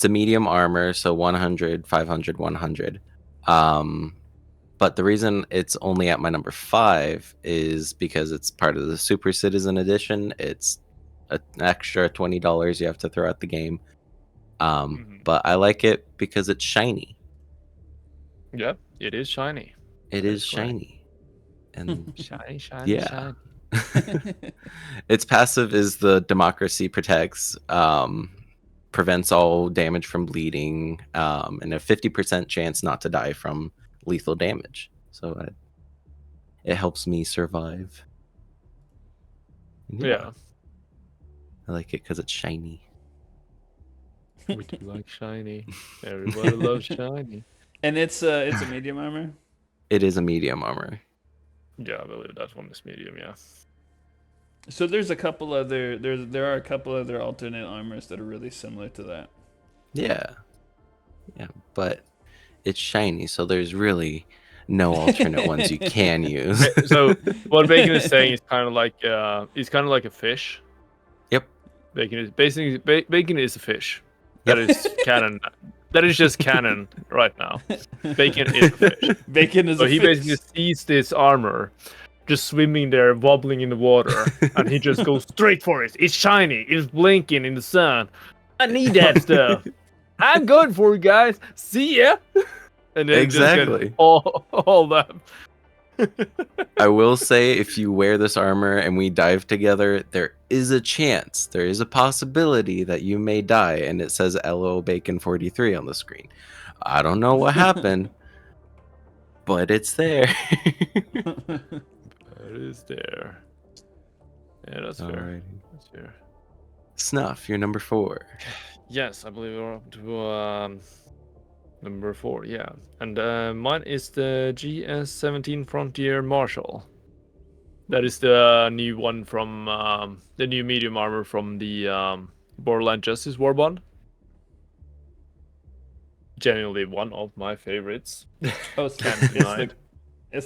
medium armor, so 100, 500, 100. But the reason it's only at my number 5 is because it's part of the Super Citizen Edition. It's an extra $20 you have to throw at the game. But I like it because it's shiny.
Yep, it is shiny.
It is shiny. And
shiny,
yeah.
shiny.
Its passive is the Democracy Protects, prevents all damage from bleeding, and a 50% chance not to die from lethal damage. So it helps me survive.
Yeah.
I like it because it's shiny.
We do like shiny. Everybody loves shiny.
And it's a medium armor?
It is a medium armor.
Yeah, I believe that one is medium, yeah.
So there's a couple other there are a couple other alternate armors that are really similar to that.
Yeah. Yeah, but it's shiny, so there's really no alternate ones you can use.
So what Bacon is saying is kind of like a fish.
Yep.
Bacon is a fish. That is canon. That is just canon right now. Bacon is a fish.
Bacon is
so
a
he
fish.
basically sees this armor just swimming there, wobbling in the water, and he just goes straight for it. It's shiny. It's blinking in the sun. I need that stuff. I'm going for it, guys. See ya. And then
exactly
just all that.
I will say, if you wear this armor and we dive together, there is a chance, there is a possibility that you may die, and it says LO Bacon 43 on the screen. I don't know what happened, but it's there.
It is there. Yeah, that's fair. That's fair.
Snuff, you're number 4.
Yes, I believe we're up to number 4, yeah. And mine is the GS17 Frontier Marshal. That is the new one from the new medium armor from the Borderland Justice Warbond. Genuinely one of my favorites.
Oh, it's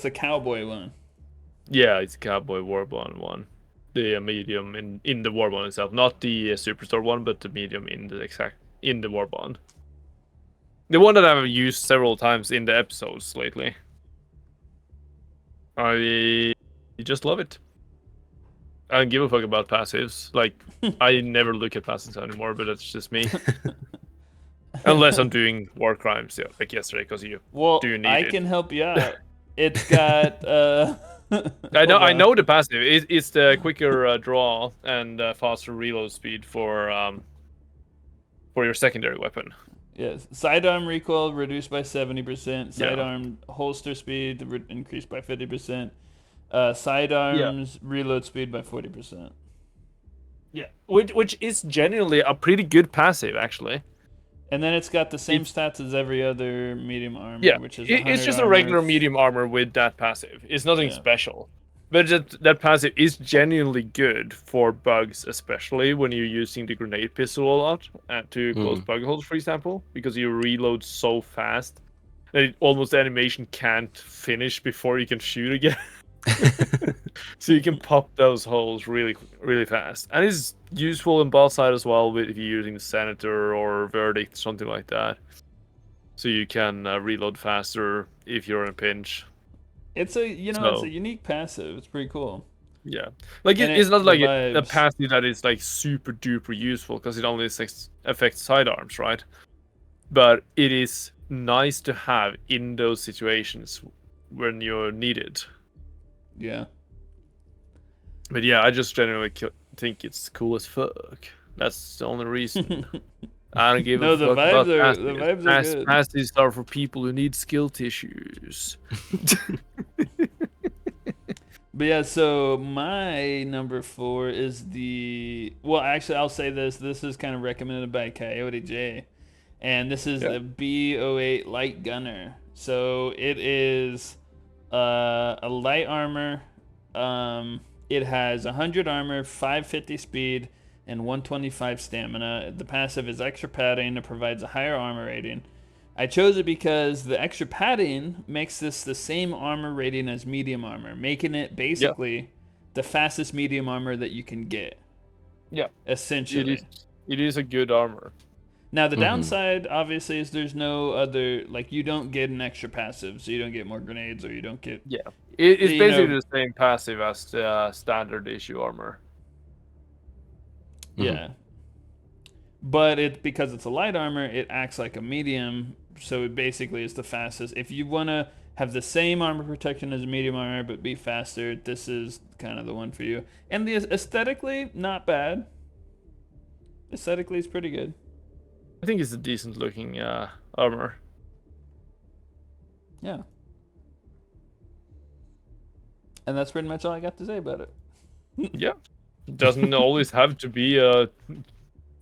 the cowboy one.
Yeah, it's a cowboy Warbond one. The medium in the Warbond itself, not the Superstore one, but the medium in the Warbond. The one that I've used several times in the episodes lately. I just love it. I don't give a fuck about passives. Like, I never look at passives anymore, but that's just me. Unless I'm doing war crimes, yeah, like yesterday, because you do need
I can help you out. It's got
I know the passive. It's the quicker draw and faster reload speed for your secondary weapon.
Yes, sidearm recoil reduced by 70%. Sidearm holster speed increased by 50%. Sidearms reload speed by 40%.
Yeah, which is genuinely a pretty good passive, actually.
And then it's got the same stats as every other medium armor.
Yeah,
which is
it's just a regular medium armor with that passive. It's nothing special. But that passive is genuinely good for bugs, especially when you're using the grenade pistol a lot to close bug holes, for example, because you reload so fast that almost the animation can't finish before you can shoot again. So you can pop those holes really, really fast. And it's useful in boss side as well if you're using the Senator or Verdict, something like that. So you can reload faster if you're in a pinch.
It's a unique passive. It's pretty cool.
Yeah, like it's not like a passive that is like super duper useful because it only affects sidearms, right? But it is nice to have in those situations when you're needed.
Yeah.
But yeah, I just generally think it's cool as fuck. That's the only reason. I don't give a fuck about passives.
The vibes are good.
Passives are for people who need skill tissues.
But yeah, so my number 4 is actually, I'll say this. This is kind of recommended by Coyote J. And this is the B08 Light Gunner. So it is a light armor. It has 100 armor, 550 speed, and 125 stamina. The passive is extra padding. It provides a higher armor rating. I chose it because the extra padding makes this the same armor rating as medium armor, making it basically the fastest medium armor that you can get.
Yeah.
Essentially.
It is a good armor.
Now the
Mhm.
downside, obviously, is there's no other like you don't get an extra passive, so you don't get more grenades, or you don't get
Yeah, it's
you
basically
know
the same passive as the standard issue armor.
yeah. But because it's a light armor, it acts like a medium, so it basically is the fastest. If you want to have the same armor protection as a medium armor but be faster, this is kind of the one for you. And the aesthetically, not bad. Aesthetically, it's pretty good.
I think it's a decent looking armor.
Yeah. And that's pretty much all I got to say about it.
Yeah, it doesn't always have to be a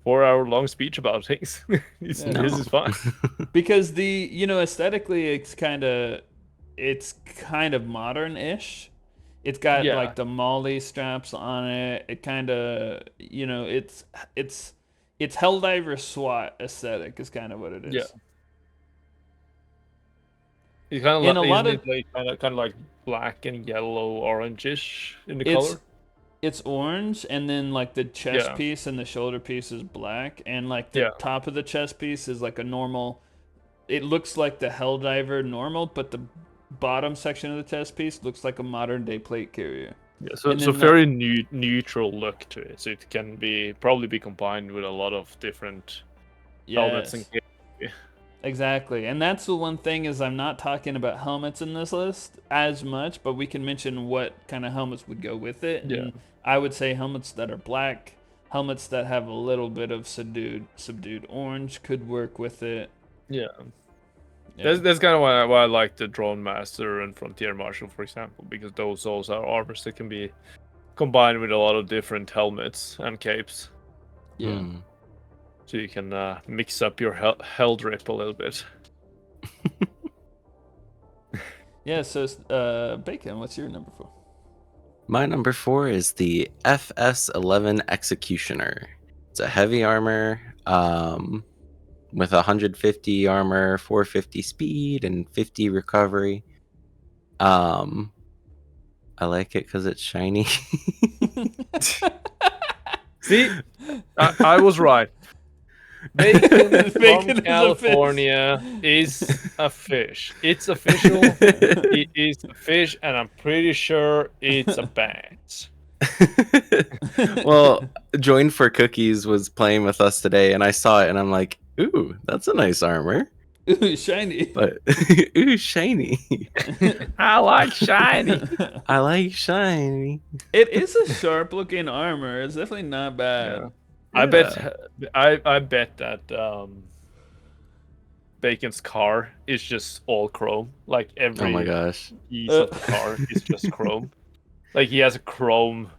4-hour long speech about things. This is fun.
Because aesthetically it's kind of modern-ish. It's got like the Molly straps on it. It kind of, it's Helldiver SWAT aesthetic is kind of what it is.
Yeah. It's kind of like, kind of like black and yellow, orangish in the color.
It's orange, and then like the chest piece and the shoulder piece is black, and like the top of the chest piece is like a normal. It looks like the Helldiver normal, but the bottom section of the chest piece looks like a modern day plate carrier.
Yeah, so very neutral look to it. So it can probably be combined with a lot of different helmets and kits.
Exactly, and that's the one thing is I'm not talking about helmets in this list as much, but we can mention what kind of helmets would go with it.
Yeah.
And I would say helmets that are black, helmets that have a little bit of subdued orange could work with it.
Yeah. That's kind of why I like the Drone Master and Frontier Marshal, for example, because those also are armors that can be combined with a lot of different helmets and capes.
Yeah.
So you can mix up your hell drip a little bit.
Yeah, so Bacon, what's your number 4?
My number 4 is the FS11 Executioner. It's a heavy armor with 150 armor, 450 speed, and 50 recovery. I like it because it's shiny.
See, I was right. Bacon from California is a fish. It's official. It is a fish, and I'm pretty sure it's a bat.
Well, Join for Cookies was playing with us today, and I saw it, and I'm like, ooh, that's a nice armor.
Ooh, shiny.
But ooh, shiny.
I like shiny.
I like shiny.
It is a sharp looking armor. It's definitely not bad.
Yeah. I bet that Bacon's car is just all chrome. Like every
oh my gosh.
piece of the car is just chrome. Like he has a chrome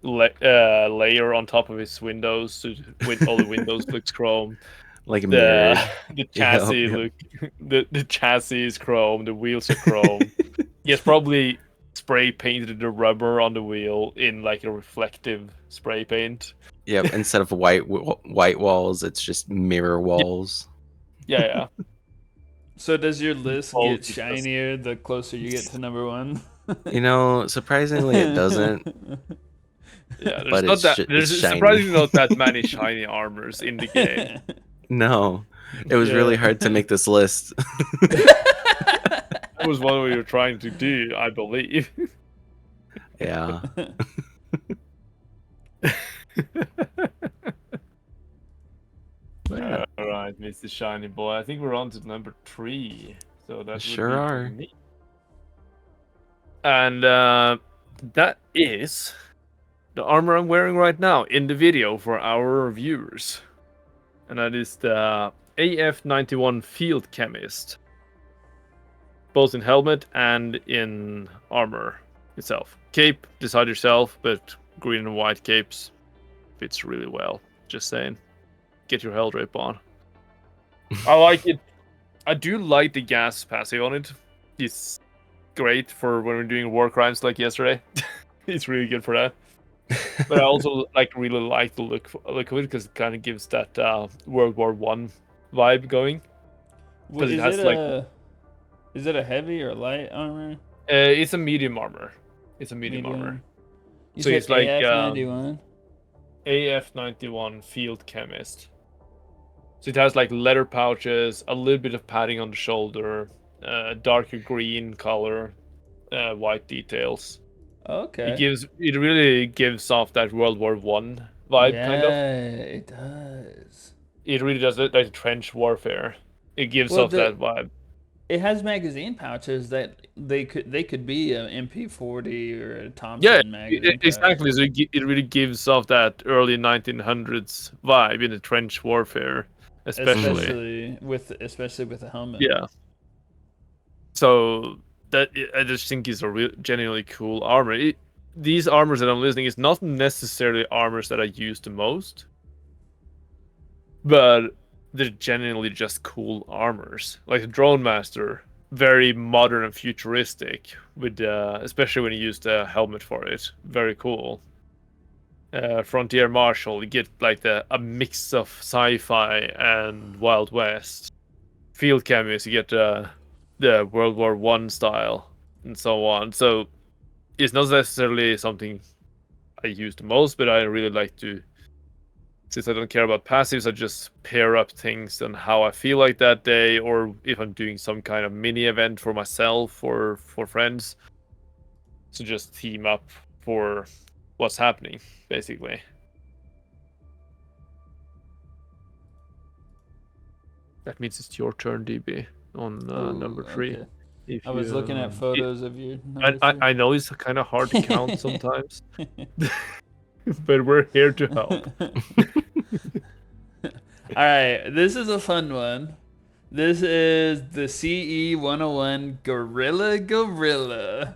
layer on top of his windows, so with all the windows looks chrome.
Like mirrored.
The chassis the chassis is chrome. The wheels are chrome. He has probably spray painted the rubber on the wheel in like a reflective spray paint.
Yep, instead of white walls, it's just mirror walls.
Yeah.
So does your list get shinier the closer you get to number 1?
Surprisingly, it doesn't.
Yeah, there's surprisingly not that many shiny armors in the game.
No, it was really hard to make this list.
That was what we were trying to do, I believe.
Yeah.
All right, Mr. Shiny Boy. I think we're on to number 3. So that's
sure are.
Me. And that is the armor I'm wearing right now in the video for our viewers. And that is the AF91 Field Chemist. Both in helmet and in armor itself. Cape, decide yourself, but green and white capes fits really well. Just saying. Get your hell drip on. I like it. I do like the gas passive on it. It's great for when we're doing war crimes like yesterday. It's really good for that. But I also really like the look of it because it kind of gives that World War I vibe going.
Well, is it a heavy or light armor?
It's a medium armor. It's a medium armor.
So it's like
AF91 Field Chemist. So it has like leather pouches, a little bit of padding on the shoulder, darker green color, white details.
Okay.
It really gives off that World War One vibe, kind of.
Yeah, it does.
It really does it like trench warfare. It gives
Well,
off that vibe.
it has magazine pouches that they could be an MP40 or a
Yeah,
Thompson magazine pouch.
exactly. So it really gives off that early 1900s vibe in the trench warfare, especially.
especially with a helmet.
Yeah. So I just think is a real, genuinely cool armor. These armors that I'm listing is not necessarily armors that I use the most, but they're genuinely just cool armors. Like the Drone Master, very modern and futuristic, with especially when you use the helmet for it. Very cool. Frontier Marshal, you get like a mix of sci-fi and Wild West. Field cameos, you get the World War One style and so on. So it's not necessarily something I use the most, but I really like to. Since I don't care about passives, I just pair up things and how I feel like that day, or if I'm doing some kind of mini event for myself or for friends. So just team up for what's happening, basically. That means it's your turn, DB, on number 3.
Okay. I was looking at photos of you.
I know it's kind of hard to count sometimes, but we're here to help.
All right, this is a fun one. This is the CE101 Gorilla.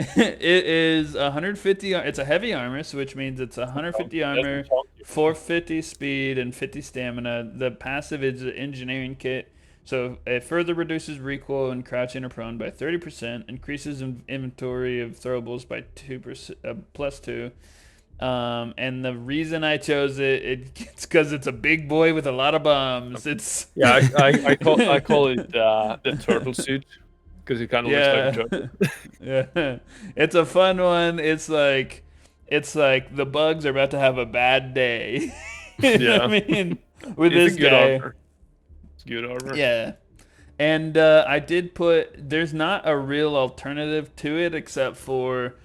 It is 150. It's a heavy armor, so which means it's 150 armor, 450 speed, and 50 stamina. The passive is an engineering kit, so it further reduces recoil and crouching or prone by 30%, increases inventory of throwables by 2%, +2. And the reason I chose it's because it's a big boy with a lot of bombs. It's
I call it the turtle suit because it kind of looks like a turtle.
Yeah, it's a fun one. It's like the bugs are about to have a bad day.
Yeah,
I mean, with
it's
this guy,
armor. It's good armor.
Yeah, and I did put. There's not a real alternative to it except for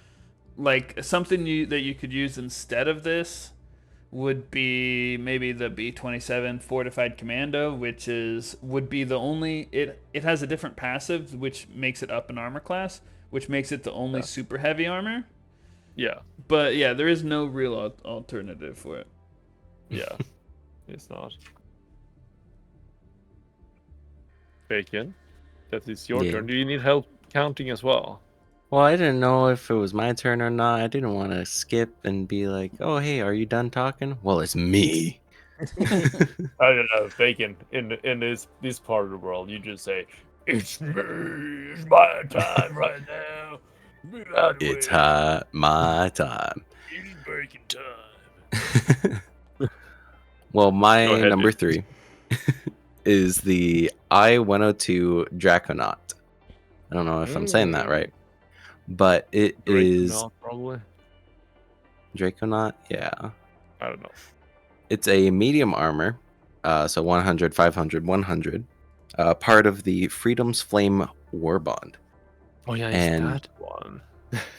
like something that you could use instead of this would be maybe the B-27 Fortified Commando, which would be the only it has a different passive which makes it up in armor class, which makes it the only super heavy armor.
Yeah.
But yeah, there is no real alternative for it.
Yeah. It's not. Bacon, that is your turn. Do you need help counting as well?
Well, I didn't know if it was my turn or not. I didn't want to skip and be like, "Oh, hey, are you done talking?" Well, it's me.
I don't know, Bacon. In this part of the world, you just say, "It's me. It's my time right now.
It's my time.
It's Bacon time."
Well, my number 3 is the I-102 Draconaut. I don't know if I'm saying that right. But it is
probably
Draconaut, yeah.
I don't know.
It's a medium armor, so 100, 500, 100, part of the Freedom's Flame War Bond.
Oh yeah, it's that one.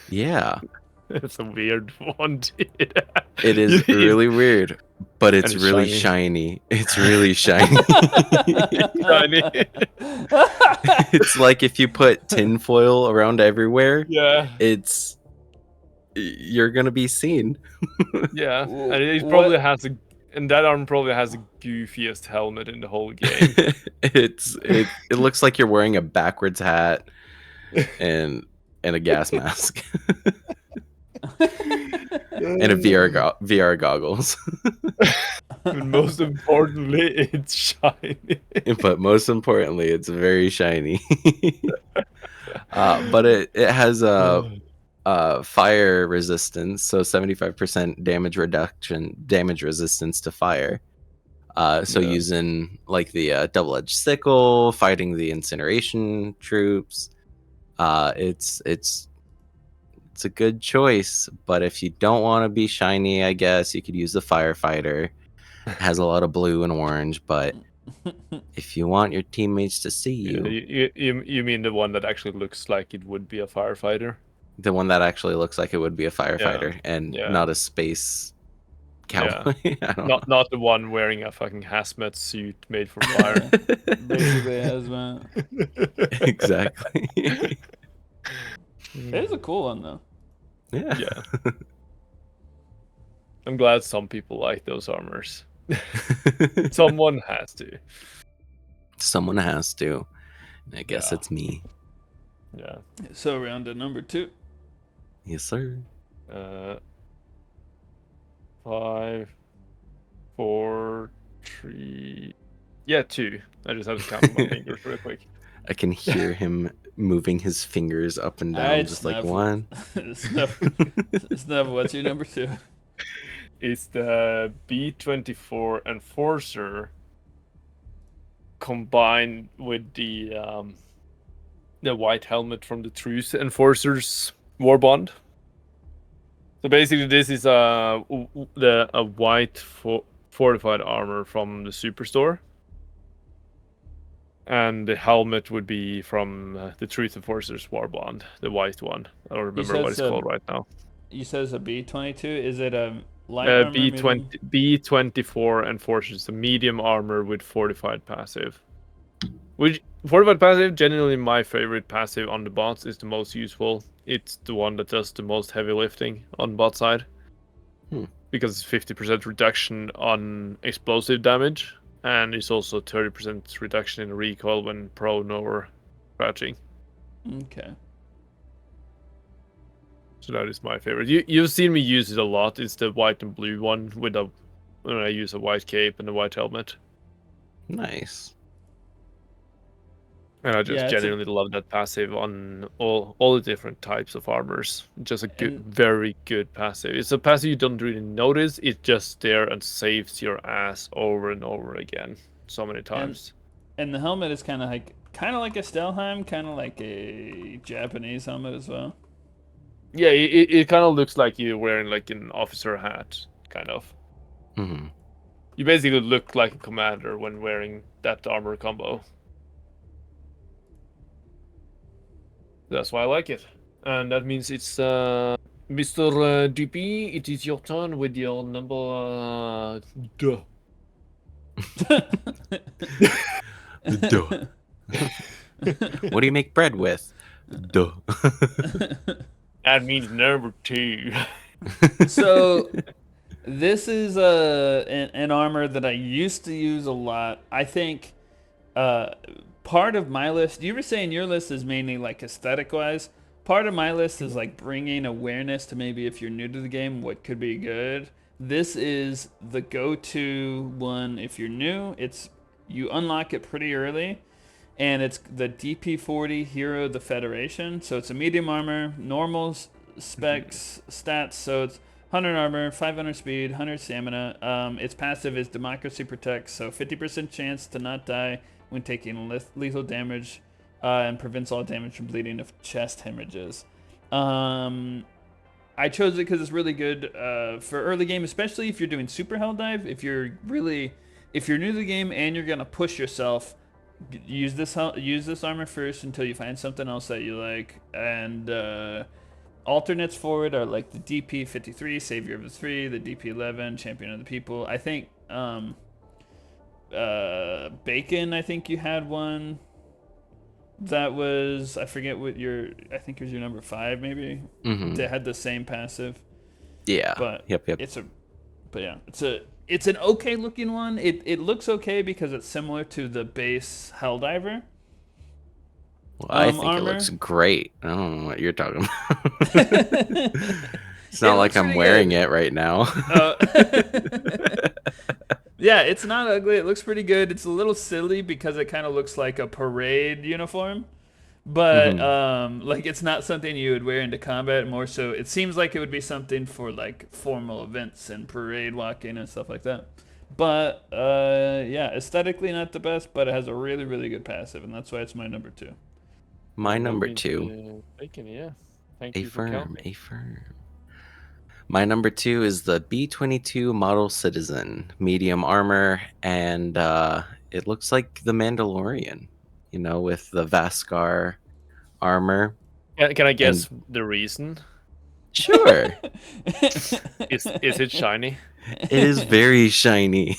Yeah,
it's a weird one, dude.
It is really weird, but it's really shiny. It's really shiny. It's like if you put tinfoil around everywhere.
Yeah,
you're gonna be seen.
Yeah, and it probably has that arm probably has the goofiest helmet in the whole game.
It looks like you're wearing a backwards hat and a gas mask. And a VR goggles.
But most importantly, it's shiny.
But most importantly, it's very shiny. But it has a fire resistance, so 75% damage resistance to fire. So using like the double-edged sickle, fighting the incineration troops, it's a good choice. But if you don't want to be shiny, I guess you could use the firefighter. It has a lot of blue and orange, but if you want your teammates to see you,
you mean the one that actually looks like it would be a firefighter?
the one that actually looks like it would be a firefighter and
Yeah.
not a space cowboy. I don't
Not the one wearing a fucking hazmat suit made from fire.
Basically hazmat.
Exactly.
It is a cool one though.
Yeah.
I'm glad some people like those armors. Someone has to.
Someone has to. I guess
Yeah.
it's me.
Yeah.
So round to number 2.
Yes, sir.
5, 4, 3. Yeah, 2. I just have to count my fingers real quick.
I can hear him moving his fingers up and down,
Alright,
just
Snuff.
like one.
Snuff, what's your number 2?
It's the B-24 Enforcer combined with the white helmet from the Truce Enforcer's War Bond. So basically, this is a white fortified armor from the Superstore, and the helmet would be from the Truth Enforcer's War Bond, the white one. I don't remember what it's called right now.
You said it's a B-22. Is it a light armor?
B-24 Enforcer's a medium armor with fortified passive. Which fortified passive, generally my favorite passive on the bots, is the most useful. It's the one that does the most heavy lifting on bot side. Because it's 50% reduction on explosive damage, and it's also 30% reduction in recoil when prone or crouching.
Okay.
So that is my favorite. You've seen me use it a lot. It's the white and blue one when I use a white cape and a white helmet.
Nice.
And I just genuinely love that passive on all the different types of armors. Just a very good passive. It's a passive you don't really notice. It's just there and saves your ass over and over again, so many times.
And the helmet is kind of like a Stelheim, kind of like a Japanese helmet as well.
Yeah, it kind of looks like you're wearing like an officer hat, kind of.
Mm-hmm.
You basically look like a commander when wearing that armor combo. That's why I like it. And that means it's Mr. DP, it is your turn with your number duh.
Duh. What do you make bread with? Duh.
That means number 2.
So this is an armor that I used to use a lot. I think part of my list, you were saying your list is mainly like aesthetic wise. Part of my list is like bringing awareness to maybe if you're new to the game, what could be good. This is the go-to one if you're new. You unlock it pretty early, and it's the DP40 Hero of the Federation. So it's a medium armor, normal specs, stats. So it's 100 armor, 500 speed, 100 stamina. Its passive is Democracy Protects, so 50% chance to not die when taking lethal damage, and prevents all damage from bleeding of chest hemorrhages. I chose it because it's really good for early game, especially if you're doing super Helldive. If you're new to the game and you're gonna push yourself, use this armor first until you find something else that you like. And alternates for it are like the DP53, Savior of the Three, the DP11, Champion of the People. I think Bacon, I think you had one that was, I forget what I think it was your number 5 maybe. That had the same passive.
Yeah.
But
yep.
It's an okay looking one. It looks okay because it's similar to the base Helldiver.
Well, I think it looks great. I don't know what you're talking about. It's not like I'm wearing it right now.
Yeah, it's not ugly. It looks pretty good. It's a little silly because it kind of looks like a parade uniform. But like it's not something you would wear into combat. More so, it seems like it would be something for like formal events and parade walking and stuff like that. But yeah, aesthetically not the best, but it has a really, really good passive, and that's why it's my number 2.
My number 2.
Bacon, yeah. Thank
a
you for
firm. My number 2 is the B-22 Model Citizen, medium armor, and it looks like the Mandalorian, with the Vaskar armor.
Can I guess the reason?
Sure.
Is it shiny?
It is very shiny.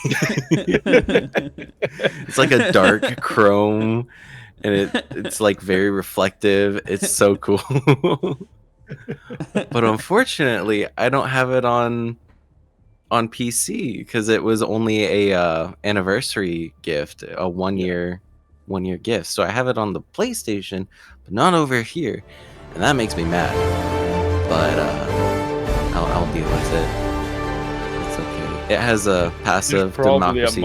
It's like a dark chrome, and it's like very reflective. It's so cool. But unfortunately, I don't have it on PC because it was only a anniversary gift, a one year gift. So I have it on the PlayStation, but not over here, and that makes me mad. But I'll deal with it. It's okay. It has a passive democracy.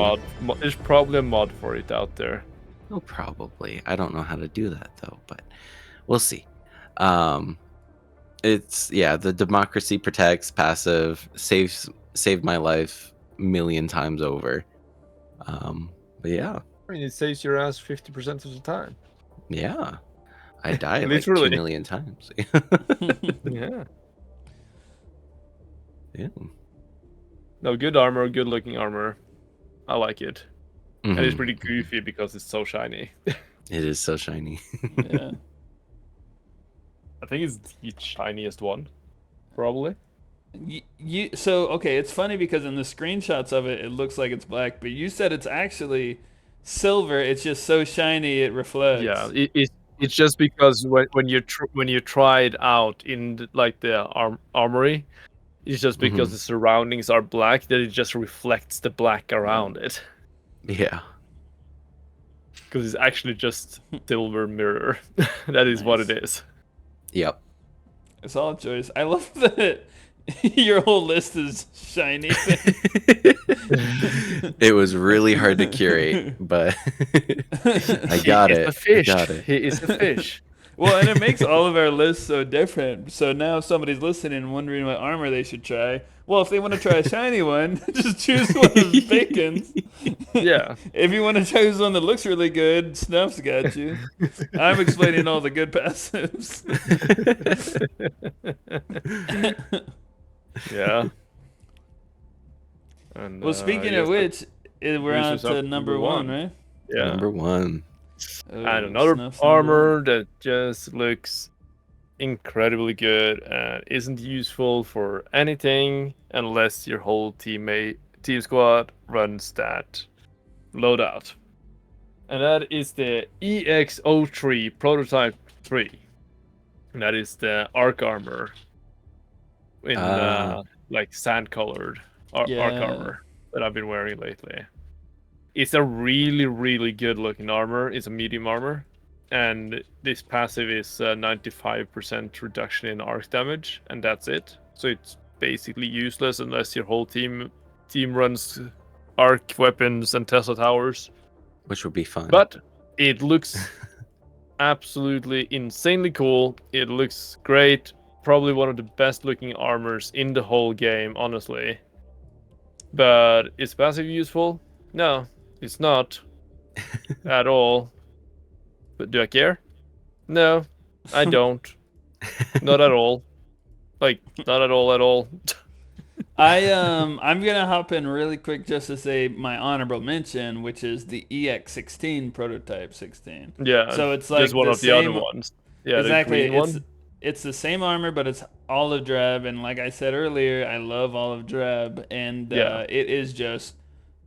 There's probably a mod for it out there.
Oh, probably. I don't know how to do that though, but we'll see. It's the democracy protects passive saved my life a million times over. But yeah.
I mean, it saves your ass 50% of the time.
Yeah. I die like
Literally
2 million times.
Yeah.
Yeah.
No, good armor, good looking armor. I like it.
Mm-hmm.
And it's pretty goofy because it's so shiny.
It is so shiny.
Yeah.
I think it's the shiniest one, probably.
So okay, it's funny because in the screenshots of it, it looks like it's black, but you said it's actually silver. It's just so shiny it reflects.
Yeah, it's just because when you try it out in the armory, it's just because the surroundings are black that it just reflects the black around it.
Yeah.
Because it's actually just silver mirror. That is what it is.
Yep.
It's all a choice. I love that your whole list is shiny.
It was really hard to curate, but I got it.
It's a fish.
I got it.
He is a fish.
Well, and it makes all of our lists so different. So now if somebody's listening and wondering what armor they should try, well, if they want to try a shiny one, just choose one of the Bacon's.
Yeah.
If you want to choose one that looks really good, Snuff's got you. I'm explaining all the good passives.
Yeah. And,
well, speaking of which, we're on to number one, right?
Yeah.
Number 1.
And another armor that just looks incredibly good and isn't useful for anything unless your whole team squad runs that loadout. And that is the EX03 Prototype 3. And that is the arc armor in like sand colored arc armor that I've been wearing lately. It's a really, really good looking armor. It's a medium armor. And this passive is 95% reduction in arc damage, and that's it. So it's basically useless unless your whole team runs arc weapons and Tesla towers.
Which would be fun.
But it looks absolutely insanely cool. It looks great. Probably one of the best looking armors in the whole game, honestly. But is passive useful? No. It's not at all. But do I care? No, I don't. Not at all. Like, not at all.
I'm gonna hop in really quick just to say my honorable mention, which is the EX16 Prototype 16.
Yeah.
So it's like
just one of the other ones. Yeah,
exactly.
The green one.
It's the same armor, but it's olive drab, and like I said earlier, I love olive drab, and it is just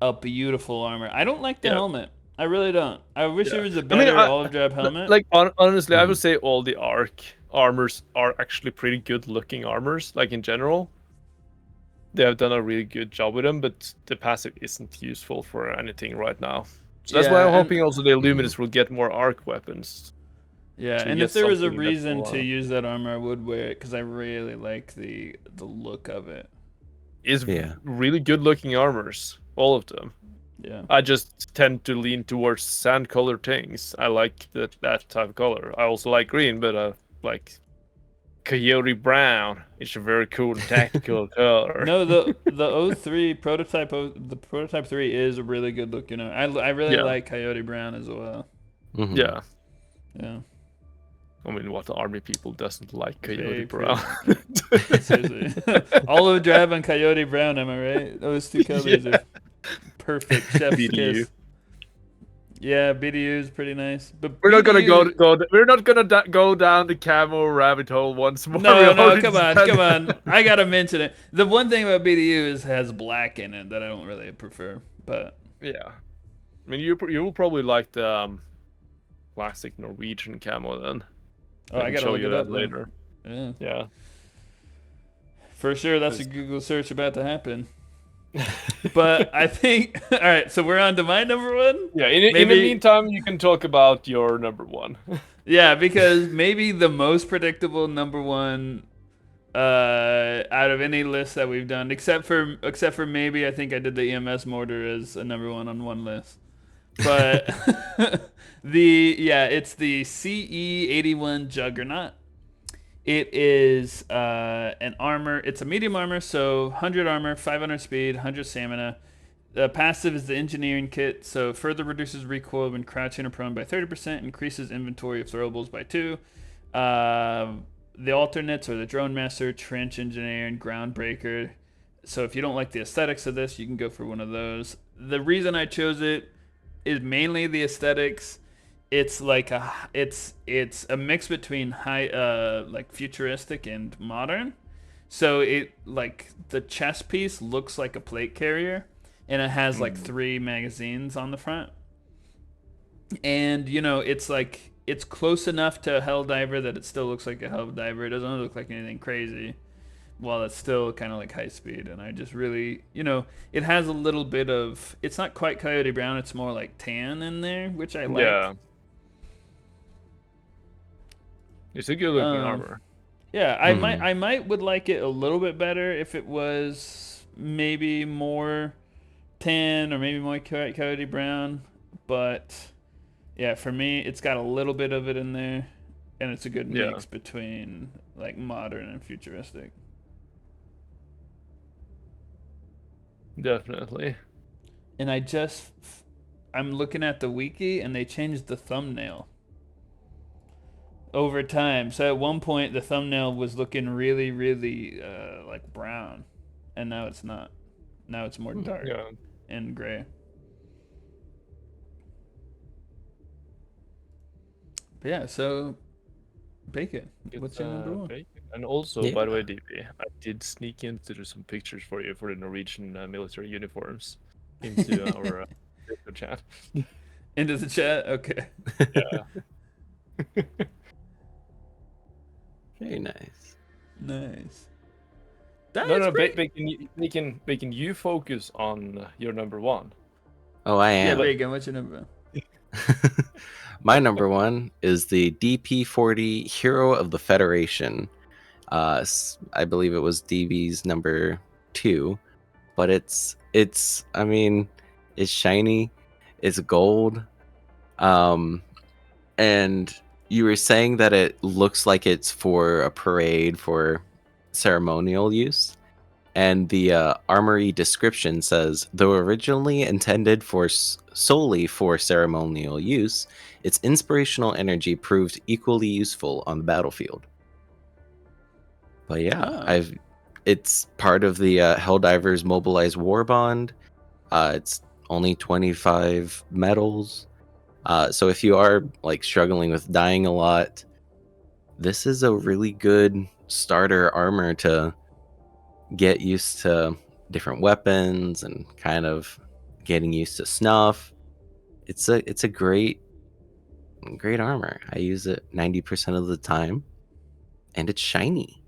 a beautiful armor. I don't like the helmet. I really don't. I wish there was a better olive drab helmet.
Like honestly, I would say all the arc armors are actually pretty good looking armors. Like in general, they have done a really good job with them, but the passive isn't useful for anything right now. So that's why I'm hoping also the Illuminus will get more arc weapons.
Yeah, and if there was a reason to use that armor, I would wear it because I really like the look of it.
It's really good looking armors, all of them.
Yeah.
I just tend to lean towards sand colored things. I like that type of color. I also like green, but I like coyote brown. It's a very cool tactical color.
No, the 03 prototype, the Prototype 3 is a really good look. I really like coyote brown as well.
Mm-hmm.
Yeah.
Yeah.
I mean, what army people doesn't like Coyote
Very
Brown?
Seriously. Olive Drab and Coyote Brown, am I right? Those two colors are perfect. Chef's
BDU.
kiss. Yeah, BDU is pretty nice. But
We're not gonna
BDU
go. We're not gonna go down the camo rabbit hole once more.
No, come on. I gotta mention it. The one thing about BDU is it has black in it that I don't really prefer. But
yeah, I mean, you will probably like the classic Norwegian camo then.
I gotta
show
look
you
it
that
up
later.
Yeah. For sure, that's a Google search about to happen. But I think all right. So we're on to my number one.
Yeah. In the meantime, you can talk about your number one.
Yeah, because maybe the most predictable number one out of any list that we've done, except for maybe I think I did the EMS mortar as a number one on one list. But it's the CE81 Juggernaut. It is an armor. It's a medium armor, so 100 armor, 500 speed, 100 stamina. The passive is the engineering kit, so further reduces recoil when crouching or prone by 30%, increases inventory of throwables by 2. The alternates are the Drone Master, Trench Engineer, and Groundbreaker. So if you don't like the aesthetics of this, you can go for one of those. The reason I chose it is mainly the aesthetics. It's like it's a mix between like futuristic and modern. So it like the chest piece looks like a plate carrier, and it has like 3 magazines on the front. And it's close enough to a Helldiver that it still looks like a Helldiver. It doesn't look like anything crazy, while it's still kind of like high speed. And I just really, it has a little bit of, it's not quite Coyote Brown, it's more like tan in there, which I like.
Yeah. It's a good looking armor.
Yeah, I might would like it a little bit better if it was maybe more tan or maybe more Coyote Brown, but yeah, for me, it's got a little bit of it in there, and it's a good mix between like modern and futuristic.
Definitely.
And I'm looking at the wiki, and they changed the thumbnail over time. So at one point, the thumbnail was looking really, really like brown, and now it's not. Now it's more dark and gray. But yeah, so Bacon, what's your number one?
Bacon. And also, by the way, DP, I did sneak in to do some pictures for you for the Norwegian military uniforms into our chat.
Into the chat? Okay.
Yeah.
Very nice.
Nice.
Bacon, you focus on your number one.
Oh, I am.
Yeah, Bacon, what's your number one?
My number one is the DP40 Hero of the Federation. I believe it was DB's number 2, but it's shiny, it's gold, and you were saying that it looks like it's for a parade for ceremonial use. And the armory description says, though originally intended solely for ceremonial use, its inspirational energy proved equally useful on the battlefield. But yeah, it's part of the Helldivers Mobilized War Bond. It's only 25 medals. So if you are like struggling with dying a lot, this is a really good starter armor to get used to different weapons and kind of getting used to Snuff. It's a great armor. I use it 90% of the time, and it's shiny.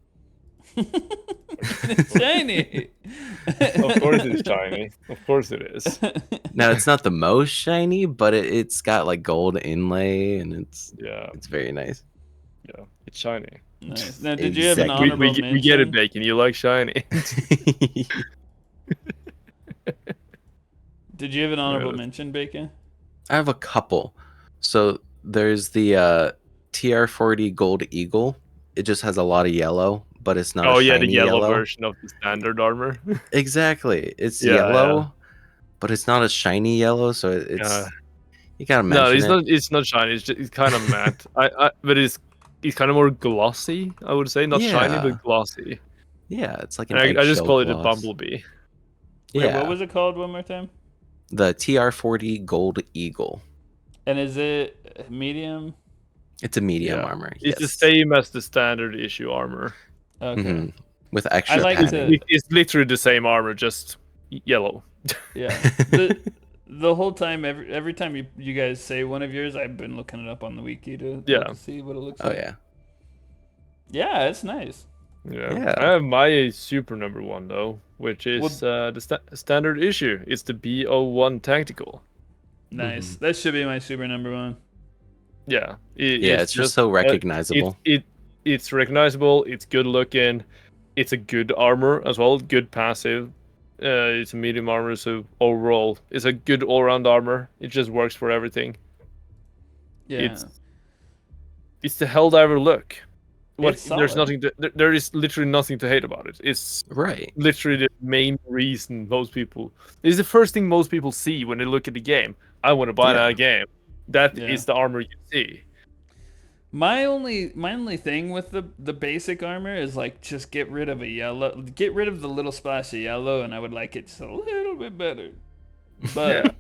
It's shiny.
Of course it's shiny. Of course it is.
Now it's not the most shiny, but it's got like gold inlay, and it's very nice.
Yeah, it's shiny.
Nice. Now, did you have an honorable mention?
We get it, Bacon. You like shiny.
Did you have an honorable mention, Bacon?
I have a couple. So there's the TR40 Gold Eagle. It just has a lot of yellow, but it's not.
The yellow version of the standard armor.
Exactly, it's yellow, but it's not a shiny yellow. So it's you gotta mention
it's not shiny. It's kind of matte. But it's it's kind of more glossy, I would say. Not shiny,
Yeah.
but glossy.
Yeah, it's like an
And I just
eggshell
call it a
gloss.
Bumblebee.
Wait,
Yeah.
what was it called one more time?
The TR40 Gold Eagle.
And is it medium?
It's a medium armor.
It's the
Yes.
same as the standard issue armor.
Okay.
Mm-hmm. With extra
like
padding.
It's literally the same armor, just yellow.
Yeah. The whole time, every time you guys say one of yours, I've been looking it up on the wiki to see what it looks like.
Oh yeah.
Yeah, it's nice.
Yeah. I have my super number one though, which is the standard issue. It's the B01 Tactical.
Nice.
Mm-hmm.
That should be my super number one.
Yeah.
It's just so recognizable.
It's recognizable. It's good looking. It's a good armor as well. Good passive. It's a medium armor, so overall, it's a good all-round armor. It just works for everything.
Yeah.
It's the Helldiver look.
There's
nothing there is literally nothing to hate about it. It's literally the main reason most people. It's the first thing most people see when they look at the game. I want to buy that game. That is the armor you see.
My only thing with the basic armor is like just get rid of the little splash of yellow, and I would like it just a little bit better. But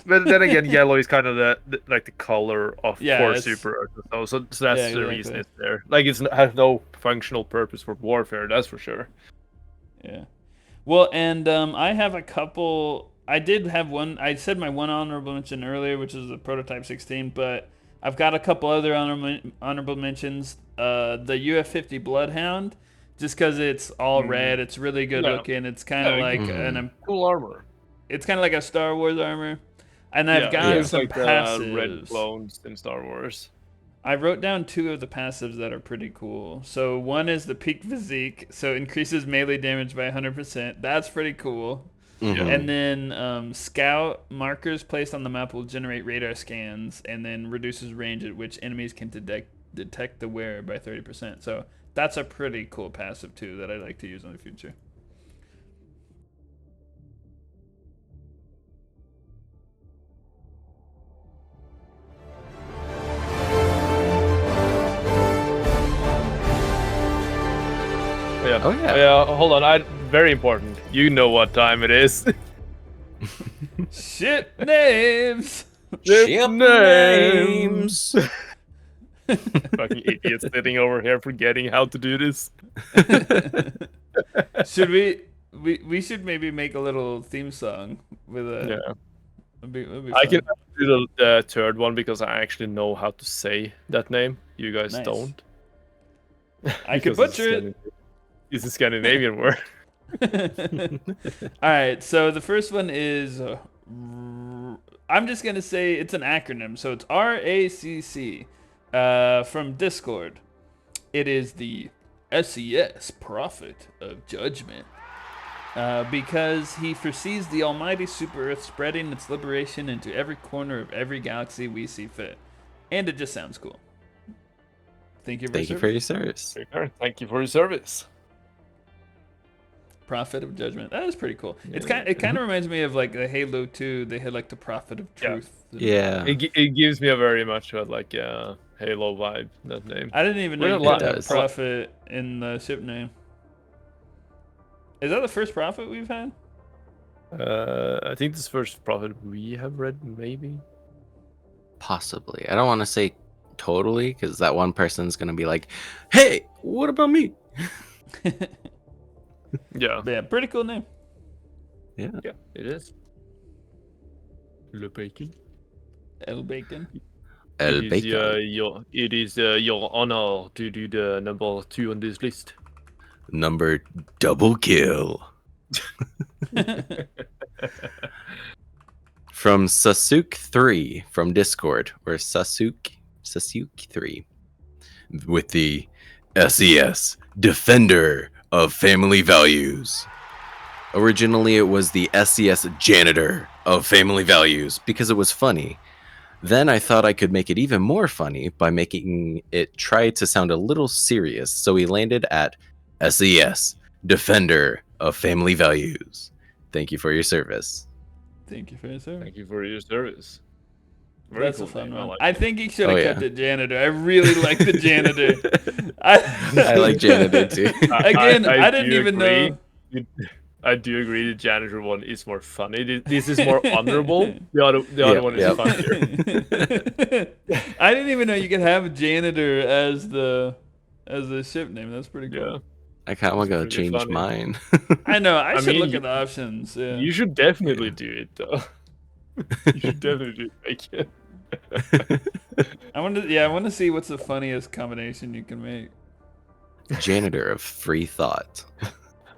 but then again, yellow is kind of the color of core super, so that's the reason it's there. Like it has no functional purpose for warfare, that's for sure.
Yeah. Well, and I have a couple. I did have one. I said my one honorable mention earlier, which is the Prototype 16, but I've got a couple other honorable mentions. The UF50 Bloodhound, just because it's all red, it's really good looking. It's kind of like an
cool armor.
It's kind of like a Star Wars armor, and I've got some passives.
Red clones in Star Wars.
I wrote down 2 of the passives that are pretty cool. So one is the Peak Physique, so increases melee damage by 100%. That's pretty cool.
Mm-hmm.
And then Scout markers placed on the map will generate radar scans, and then reduces range at which enemies can detect the wearer by 30%. So that's a pretty cool passive too that I like to use in the future.
Yeah, hold on. Very important. You know what time it is.
Ship names.
Ship names.
Fucking idiots sitting over here forgetting how to do this.
Should we should maybe make a little theme song with a.
I can do the third one because I actually know how to say that name. You guys don't.
I could butcher it.
It's a Scandinavian word.
All right, so the first one is I'm just gonna say it's an acronym, so it's RACC from Discord. It is the SES Prophet of Judgment, because he foresees the almighty super Earth spreading its liberation into every corner of every galaxy we see fit, and it just sounds cool. Thank you for your service.
Thank you for your service.
Prophet of Judgment. That is pretty cool. It kind of reminds me of like the Halo 2. They had like the Prophet of Truth.
Yeah.
It gives me a very much like Halo vibe. That name.
I didn't even know you could have Prophet in the ship name. Is that the first Prophet we've had?
I think this is the first Prophet we have read, maybe.
Possibly. I don't want to say totally because that one person's gonna be like, "Hey, what about me?"
Yeah, pretty cool name.
Yeah, it is. Le Bacon.
El Bacon.
It is your honor to do the number 2 on this list.
Number double kill. From Sasuke3 from Discord, or Sasuke3, with the SES Defender of Family Values. Originally, it was the SES Janitor of Family Values because it was funny. Then I thought I could make it even more funny by making it try to sound a little serious, so we landed at SES Defender of Family Values. Thank you for your service.
Thank you for your service.
Thank you for your service. Very
That's
cool
a fun
name.
one.
Like
I think he should have kept
yeah.
it janitor. I really like the janitor.
I like janitor too.
Again, I didn't
do
even
agree.
know.
I do agree the janitor one is more funny. This is more honorable. The other one is funnier.
I didn't even know you could have janitor as the ship name. That's pretty cool.
Yeah.
I kind of gotta
pretty
change
funny.
mine.
I know. I should
mean,
look at the options. Yeah.
You should definitely do it though. You should definitely make it.
I want to see what's the funniest combination you can make.
Janitor of free thought.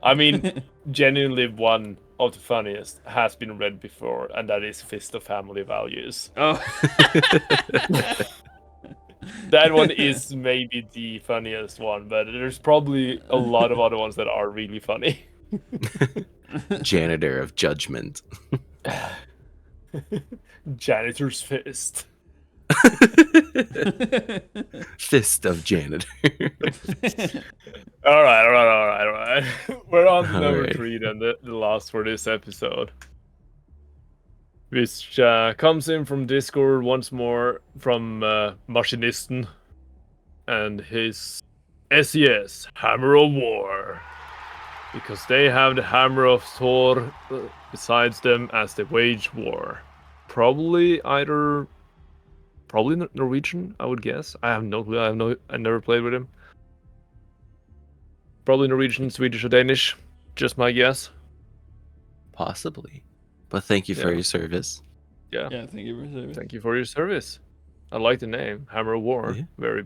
I mean, genuinely one of the funniest has been read before, and that is Fist of Family Values.
Oh.
That one is maybe the funniest one, but there's probably a lot of other ones that are really funny.
Janitor of judgment.
Janitor's Fist.
Fist of janitor.
All right. We're on to number
Alright.
3 then, the last for this episode. Which comes in from Discord once more from Machinisten and his SES, Hammer of War. Because they have the Hammer of Thor besides them as they wage war. Probably Norwegian, I would guess. I have no clue. I never played with him. Probably Norwegian, Swedish, or Danish. Just my guess.
Possibly. But thank you for your service.
Yeah.
Yeah, thank you for service.
Thank you for your service. I like the name. Hammer of War.
Yeah.
Very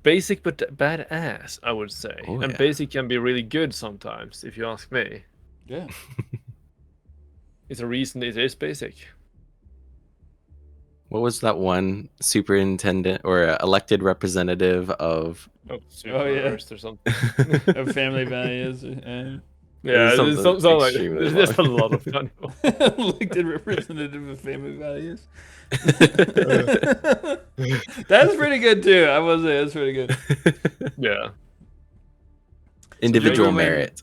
basic but badass, I would say.
Oh,
and
yeah.
basic can be really good sometimes, if you ask me.
Yeah.
It's a reason it is basic.
What was that one superintendent or elected representative of?
Oh, super
yeah.
reversed or something.
Of family values.
Yeah,
Something
something like
extremely
there's a
long.
lot of fun.
Elected representative of family values. That's pretty good too. I will say that's pretty good.
Yeah.
Individual
remember when-
merit.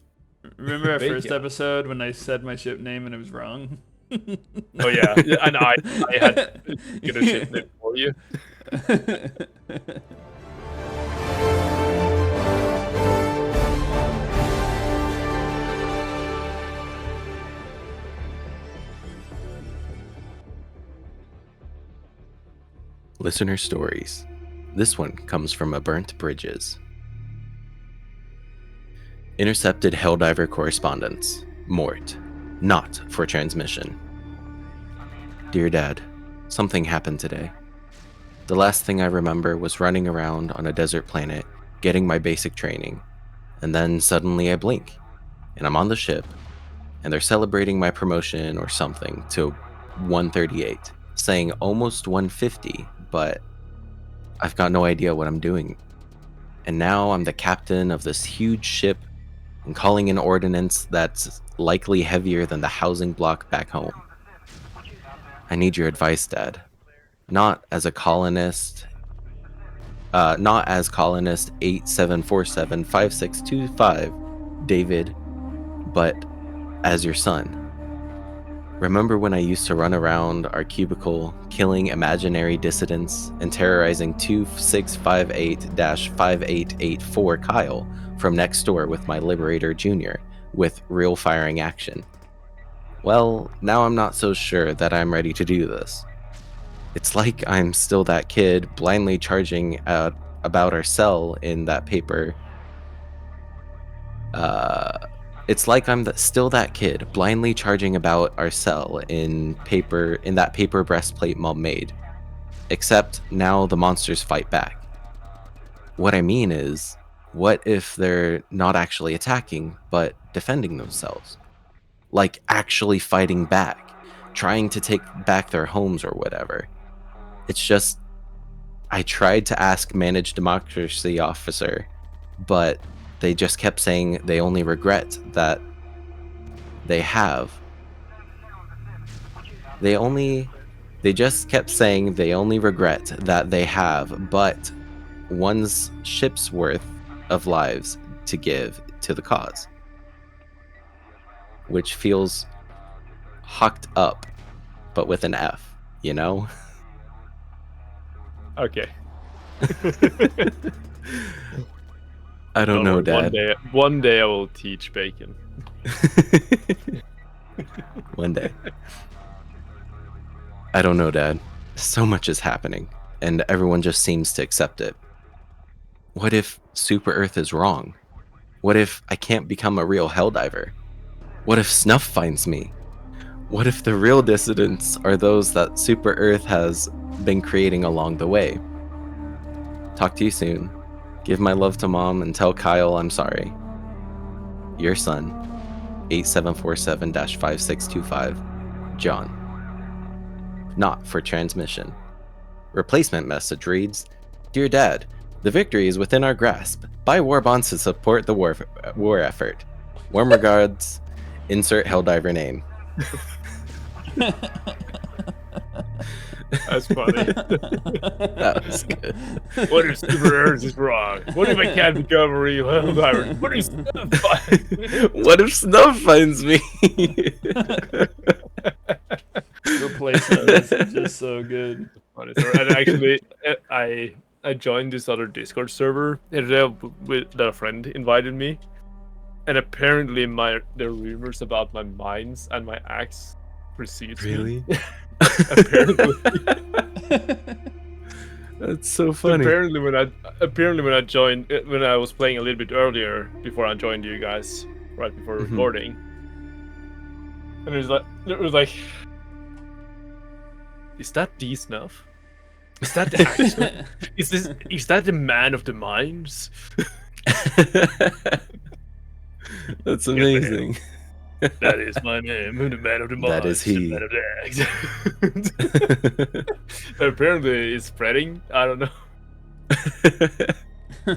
Remember our
Thank
first
you.
episode when I said my ship name and it was wrong?
Oh yeah, and I had to get a ship name for you.
Listener stories. This one comes from A Burnt Bridges. Intercepted Helldiver correspondence. Mort. Not for transmission. Dear Dad, something happened today. The last thing I remember was running around on a desert planet, getting my basic training, and then suddenly I blink, and I'm on the ship, and they're celebrating my promotion or something to 138, saying almost 150, but I've got no idea what I'm doing. And now I'm the captain of this huge ship and calling in ordnance that's likely heavier than the housing block back home. I need your advice, Dad. Not as colonist 87475625, David, but as your son. Remember when I used to run around our cubicle, killing imaginary dissidents and terrorizing 2658-5884 Kyle from next door with my Liberator Jr. with real firing action? Well, now I'm not so sure that I'm ready to do this. It's like I'm still that kid blindly charging about our cell in that paper. It's like I'm still that kid blindly charging about our cell in that paper breastplate Mom made. Except now the monsters fight back. What I mean is, what if they're not actually attacking, but defending themselves? Like actually fighting back, trying to take back their homes or whatever. It's just, I tried to ask Managed Democracy Officer, but they just kept saying they only regret that they have. They just kept saying they only regret that they have, but one's ship's worth of lives to give to the cause. Which feels hucked up, but with an F. you know?
Okay.
I don't know, Dad.
One day I will teach bacon.
One day. I don't know, Dad. So much is happening, and everyone just seems to accept it. What if Super Earth is wrong? What if I can't become a real Helldiver? What if Snuff finds me? What if the real dissidents are those that Super Earth has been creating along the way? Talk to you soon. Give my love to Mom and tell Kyle I'm sorry. Your son, 8747-5625, John. Not for transmission. Replacement message reads, Dear Dad, the victory is within our grasp. Buy war bonds to support the war effort. Warm regards, insert Helldiver name.
That's funny.
That was good.
What if Super Earth is wrong? What if I can't become a real Helldiver? What if Snuff
What if Snuff finds me?
Replacement message is so good.
And actually, I joined this other Discord server that a friend invited me, and apparently the rumors about my mines and my axe precedes
Really?
me. Apparently.
That's so funny.
Apparently when I joined, when I was playing a little bit earlier before I joined you guys, right before recording, and it was like, is that D Snuff? Is that the action? Is that the man of the mines?
That's amazing.
That is my name. I'm the man of the mines.
That is he.
The man of the axe. Apparently, it's spreading. I don't know.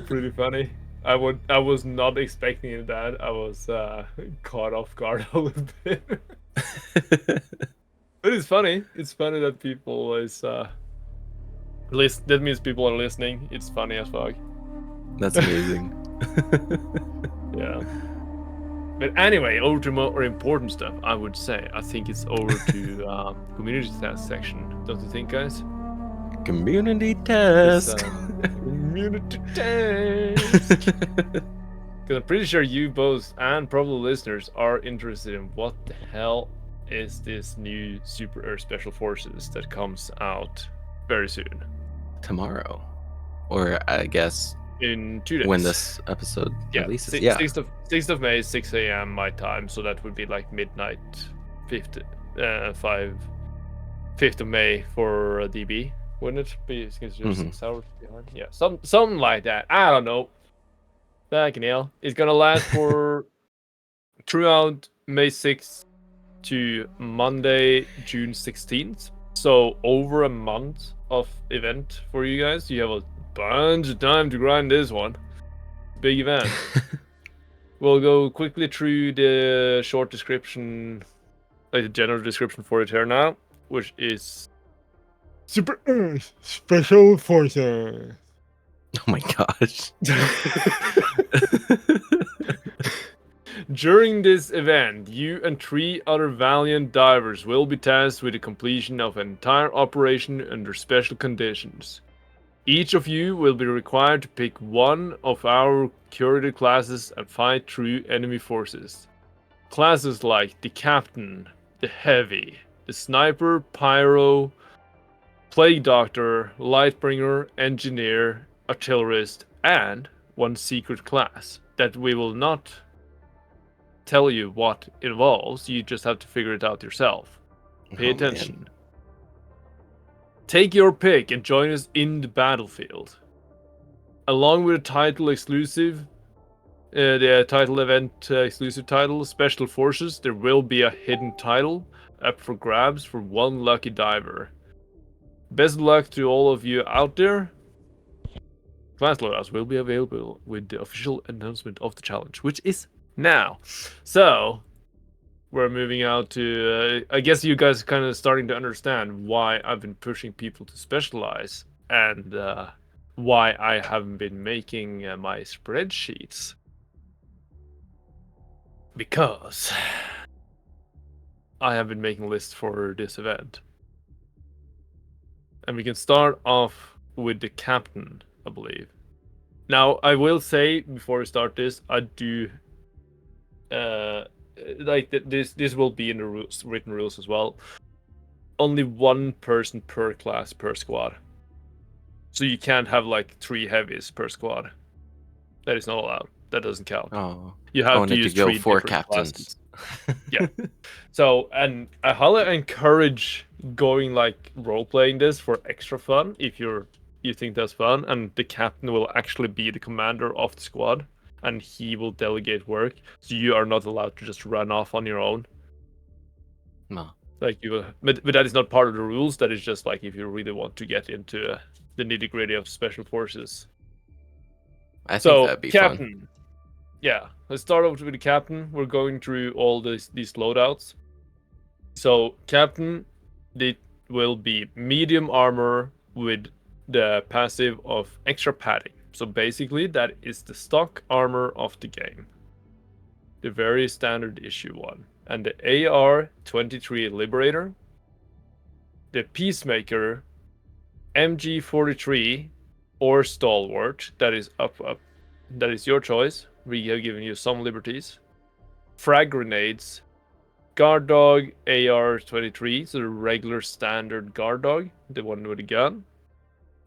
Pretty funny. I was not expecting that. I was caught off guard a little bit. But it's funny. It's funny that people is that means people are listening. It's funny as fuck.
That's amazing.
Yeah. But anyway, over to more important stuff, I would say. I think it's over to community task section. Don't you think, guys?
Community task.
Community task. Because I'm pretty sure you both and probably listeners are interested in what the hell is this new Super Earth Special Forces that comes out very soon.
Tomorrow. Or I guess
in 2 days.
When this episode releases.
6th of May, 6 a.m. my time. So that would be like midnight, 5th of May for DB, wouldn't it be? It's just 6 hours behind. Yeah, something like that. I don't know. Fucking hell. It's gonna last for throughout May 6th to Monday, June 16th. So over a month of event for you guys. You have a bunch of time to grind this one. Big event. We'll go quickly through the short description, like the general description for it here now, which is Super Earth Special Forces.
Oh my gosh.
During this event, you and 3 other valiant divers will be tasked with the completion of an entire operation under special conditions. Each of you will be required to pick one of our curated classes and fight through enemy forces. Classes like the Captain, the Heavy, the Sniper, Pyro, Plague Doctor, Lightbringer, Engineer, Artillerist, and one secret class that we will not tell you what it involves. You just have to figure it out yourself. Pay attention. Man. Take your pick and join us in the battlefield. Along with a title exclusive, the title event exclusive title, Special Forces, there will be a hidden title up for grabs for one lucky diver. Best of luck to all of you out there. Class loadouts will be available with the official announcement of the challenge, which is now. So we're moving out to I guess you guys are kind of starting to understand why I've been pushing people to specialize and why I haven't been making my spreadsheets, because I have been making lists for this event. And we can start off with the captain, I believe. Now, I will say before we start this, I do this will be in the written rules as well. Only one person per class per squad. So you can't have like 3 heavies per squad. That is not allowed. That doesn't count.
Oh,
You have to
to
use
go
3
4
different
captains.
classes. Yeah. So, and I highly encourage going like role playing this for extra fun if you think that's fun, and the captain will actually be the commander of the squad, and he will delegate work. So you are not allowed to just run off on your own.
No.
Like you will, but that is not part of the rules. That is just like if you really want to get into the nitty gritty of special forces.
I think that'd be
captain.
fun.
Yeah, let's start off with the captain. We're going through all these loadouts. So captain, it will be medium armor with the passive of extra padding. So basically, that is the stock armor of the game, the very standard issue one, and the AR-23 Liberator, the Peacemaker, MG-43, or Stalwart. That is up. That is your choice. We have given you some liberties. Frag grenades, guard dog, AR-23, so the regular standard guard dog, the one with the gun.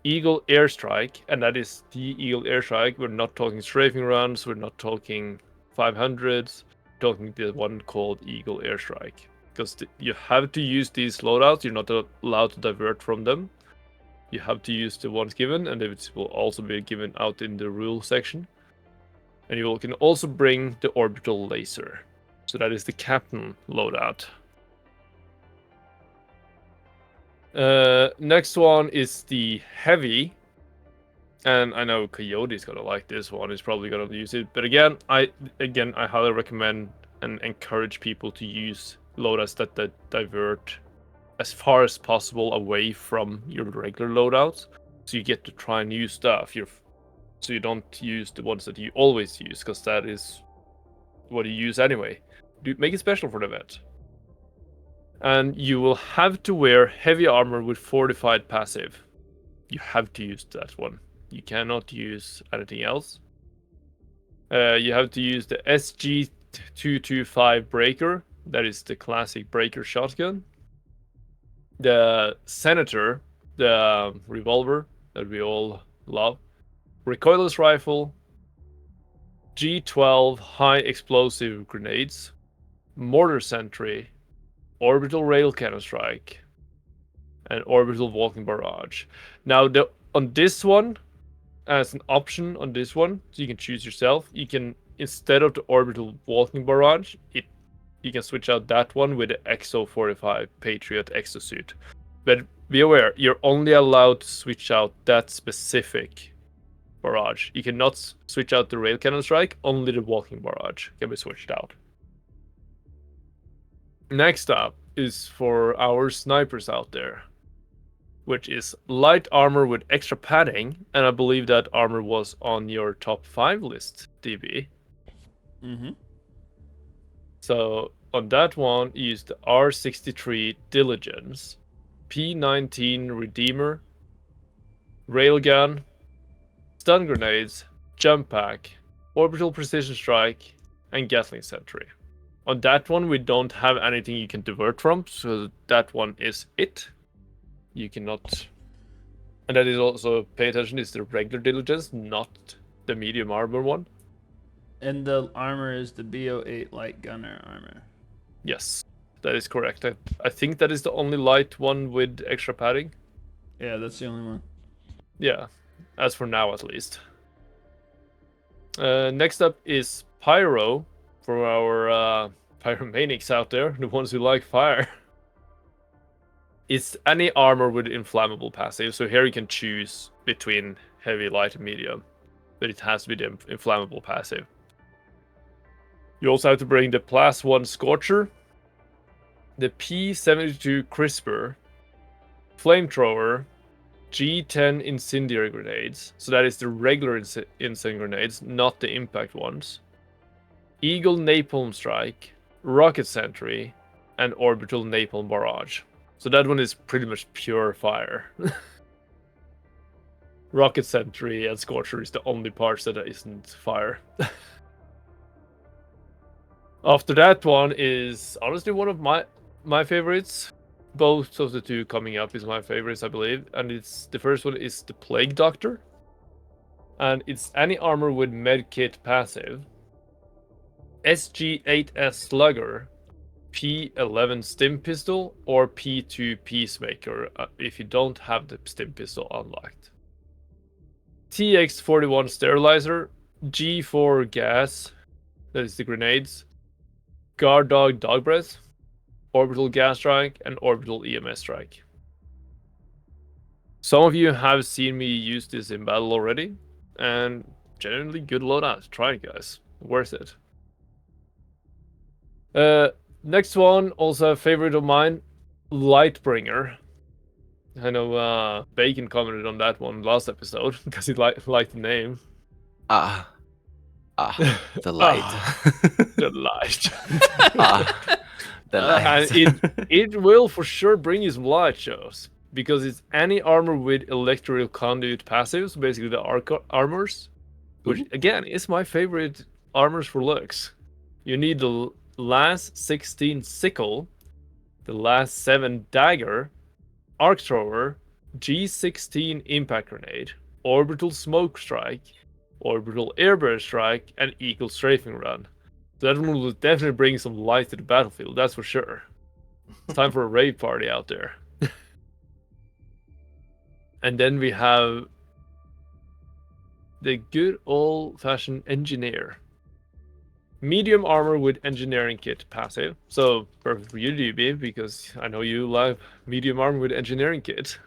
Eagle airstrike, and that is the Eagle airstrike. We're not talking strafing runs. We're not talking 500s. We're talking the one called Eagle airstrike, because you have to use these loadouts. You're not allowed to divert from them. You have to use the ones given, and it will also be given out in the rule section. And you can also bring the orbital laser. So that is the captain loadout. Next one is the heavy. And I know Coyote's gonna like this one. He's probably gonna use it. But again, I highly recommend and encourage people to use loadouts that divert as far as possible away from your regular loadouts. So you get to try new stuff. So you don't use the ones that you always use, because that is what you use anyway. Make it special for the event. And you will have to wear heavy armor with fortified passive. You have to use that one. You cannot use anything else. You have to use the SG225 breaker. That is the classic breaker shotgun. The Senator, the revolver that we all love. Recoilless rifle, G12 high explosive grenades, mortar sentry, orbital rail cannon strike, and orbital walking barrage. Now, on this one, as an option on this one, so you can choose yourself, you can, instead of the orbital walking barrage, you can switch out that one with the XO45 Patriot exosuit. But be aware, you're only allowed to switch out that specific barrage. You cannot switch out the rail cannon strike, only the walking barrage can be switched out. Next up is for our snipers out there, which is light armor with extra padding, and I believe that armor was on your top 5 list, DB.
Mm-hmm.
So on that one, you use the R63 Diligence, P19 Redeemer, Railgun, stun grenades, jump pack, orbital precision strike, and Gatling sentry. On that one, we don't have anything you can divert from, so that one is it. You cannot. And that is also, pay attention, is the regular diligence, not the medium armor one.
And the armor is the BO8 light gunner armor.
Yes, that is correct. I think that is the only light one with extra padding.
Yeah, that's the only one.
Yeah, as for now at least. Next up is Pyro, for our pyromaniacs out there, the ones who like fire. It's any armor with inflammable passive, so here you can choose between heavy, light, and medium, but it has to be the inflammable passive. You also have to bring the Plus 1 Scorcher, the P72 Crisper, Flamethrower, G10 Incendiary Grenades, so that is the regular incendiary grenades, not the impact ones, Eagle Napalm Strike, Rocket Sentry, and Orbital Napalm Barrage. So that one is pretty much pure fire. Rocket Sentry and Scorcher is the only parts that isn't fire. After that one is honestly one of my favorites. Both of the two coming up is my favorites, I believe. And it's the first one is the Plague Doctor. And it's any armor with medkit passive. SG8S Slugger, P11 Stim Pistol, or P2 Peacemaker if you don't have the Stim Pistol unlocked. TX41 Sterilizer, G4 Gas, that is the grenades, Guard Dog Dog Breath, Orbital Gas Strike, and Orbital EMS Strike. Some of you have seen me use this in battle already, and genuinely good loadout. Try it, guys. Worth it. Next one, also a favorite of mine, Lightbringer. I know Bacon commented on that one last episode because he liked the name.
The light.
The light.
The light.
And it will for sure bring you some light shows because it's any armor with electrical conduit passives, basically the armors, which again is my favorite armors for looks. You need the last 16 sickle, the last 7 dagger, arc thrower, G16 impact grenade, orbital smoke strike, orbital airburst strike, and eagle strafing run. So that one will definitely bring some light to the battlefield, that's for sure. It's time for a raid party out there. And then we have the good old-fashioned engineer. Medium armor with engineering kit passive. So perfect for you, DB, because I know you love medium armor with engineering kit.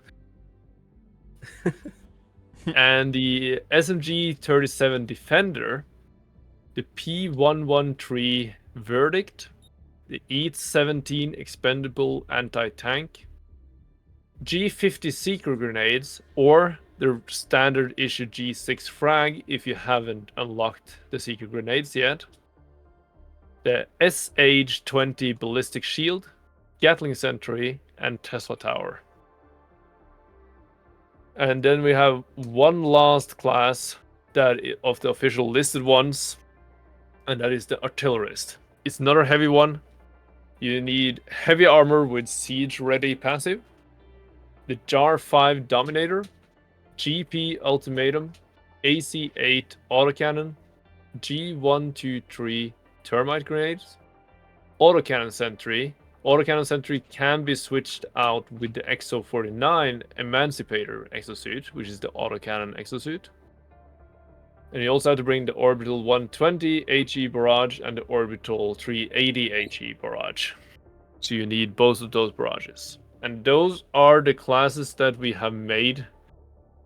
And the SMG 37 Defender, the P113 Verdict, the EAT-17 Expendable Anti-Tank, G50 Secret Grenades, or the standard issue G6 Frag if you haven't unlocked the Secret Grenades yet, the SH-20 Ballistic Shield, Gatling Sentry, and Tesla Tower. And then we have one last class that of the official listed ones, and that is the Artillerist. It's another heavy one. You need heavy armor with siege ready passive, the JAR 5 Dominator, GP Ultimatum, AC8 Autocannon, G123 Termite Grenades, Autocannon Sentry. Autocannon Sentry can be switched out with the XO49 Emancipator exosuit, which is the autocannon exosuit. And you also have to bring the Orbital 120 HE Barrage and the Orbital 380 HE Barrage. So you need both of those barrages. And those are the classes that we have made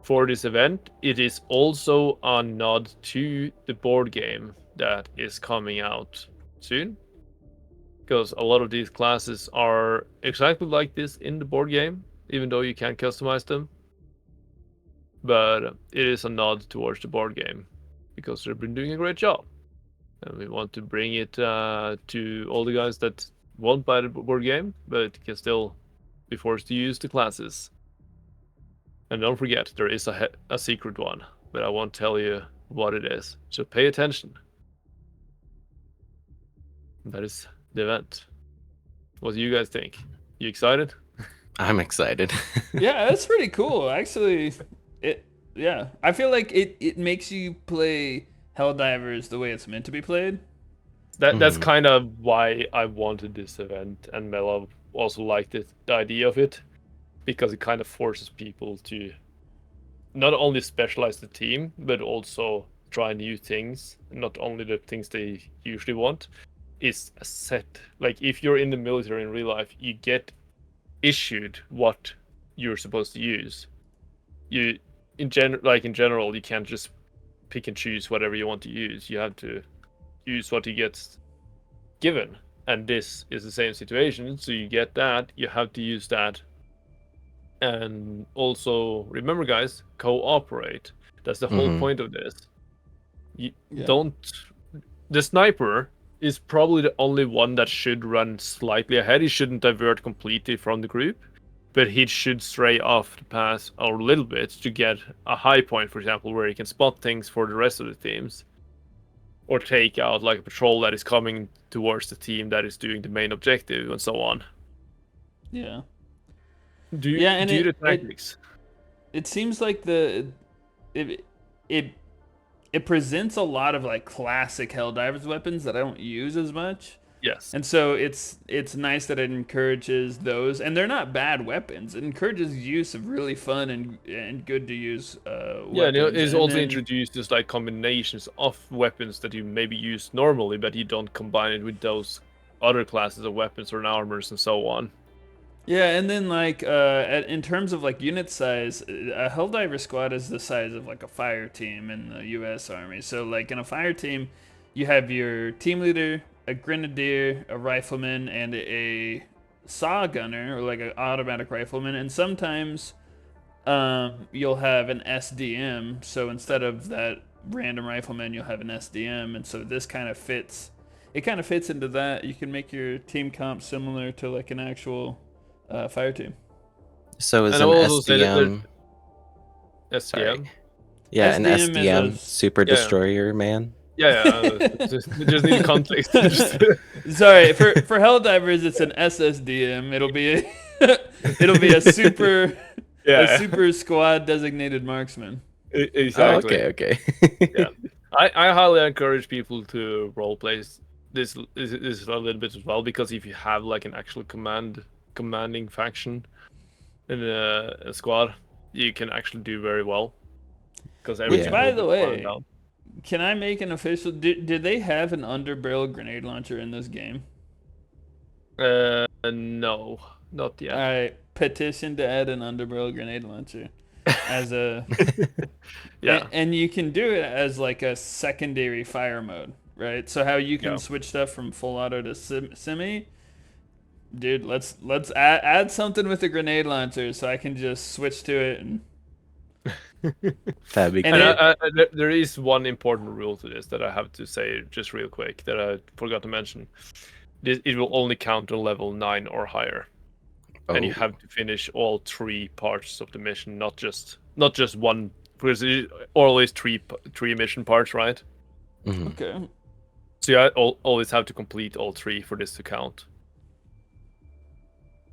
for this event. It is also a nod to the board game that is coming out soon. Because a lot of these classes are exactly like this in the board game, even though you can't customize them. But it is a nod towards the board game, because they've been doing a great job. And we want to bring it to all the guys that won't buy the board game, but can still be forced to use the classes. And don't forget, there is a secret one, but I won't tell you what it is. So pay attention. That is the event. What do you guys think? You excited?
I'm excited.
Yeah, that's pretty cool. Actually, I feel like it makes you play Helldivers the way it's meant to be played.
That's kind of why I wanted this event, and Mela also liked the idea of it, because it kind of forces people to not only specialize the team, but also try new things, not only the things they usually want. Is a set. Like if you're in the military in real life, you get issued what you're supposed to use. In general, you can't just pick and choose whatever you want to use. You have to use what you get given, and this is the same situation. So you get that, you have to use that, and also remember, guys, cooperate. That's the whole point of this. The sniper is probably the only one that should run slightly ahead. He shouldn't divert completely from the group, but he should stray off the path a little bit to get a high point, for example, where he can spot things for the rest of the teams, or take out like a patrol that is coming towards the team that is doing the main objective, and so on.
Yeah.
Do the tactics.
It seems like it presents a lot of like classic Helldivers weapons that I don't use as much.
Yes.
And so it's nice that it encourages those, and they're not bad weapons. It encourages use of really fun and good to use weapons.
Yeah, and it's also introduced just like combinations of weapons that you maybe use normally, but you don't combine it with those other classes of weapons or armors and so on.
Yeah, and then like in terms of like unit size, a Helldiver squad is the size of like a fire team in the U.S. Army. So like in a fire team, you have your team leader, a grenadier, a rifleman, and a saw gunner, or like an automatic rifleman, and sometimes you'll have an SDM. So instead of that random rifleman, you'll have an SDM, and so this kind of fits. It kind of fits into that. You can make your team comp similar to like an actual fire team.
So is an SDM...
SDM?
Yeah,
SDM
an SDM, Super Destroyer Man.
Yeah, just need context.
Sorry, for Helldivers, it's an SSDM. It'll be a super a super squad designated marksman.
Exactly.
Oh, okay.
Yeah, I highly encourage people to roleplay this a little bit as well, because if you have like an actual commanding faction in a squad, you can actually do very well.
Which, by the way, can I make an official? Did they have an underbarrel grenade launcher in this game?
No, not yet.
I petition to add an underbarrel grenade launcher as a
yeah,
and you can do it as like a secondary fire mode, right? So how you can switch stuff from full auto to semi. Dude, let's add something with the grenade launcher so I can just switch to it and.
That'd be cool.
And there is one important rule to this that I have to say just real quick that I forgot to mention. It will only count on level 9 or higher, and you have to finish all 3 parts of the mission, not just one, because it's always three mission parts, right?
Mm-hmm.
Okay.
So you always have to complete all 3 for this to count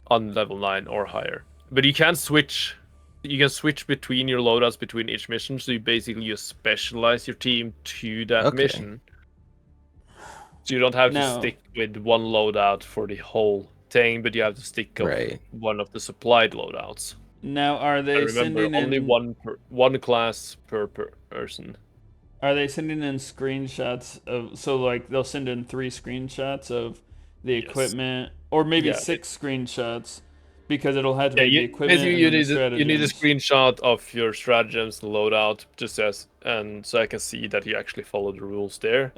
on level 9 or higher. But you can switch. You can switch between your loadouts between each mission, so you basically specialize your team to that mission. So you don't have to stick with one loadout for the whole thing, but you have to stick with one of the supplied loadouts.
Now, are they sending
only one class per person?
Are they sending in screenshots of? So like they'll send in 3 screenshots of the equipment, or maybe 6 screenshots. Because it'll have to be the equipment and the stratagems.
You need a screenshot of your stratagems, the loadout, and so I can see that you actually follow the rules there.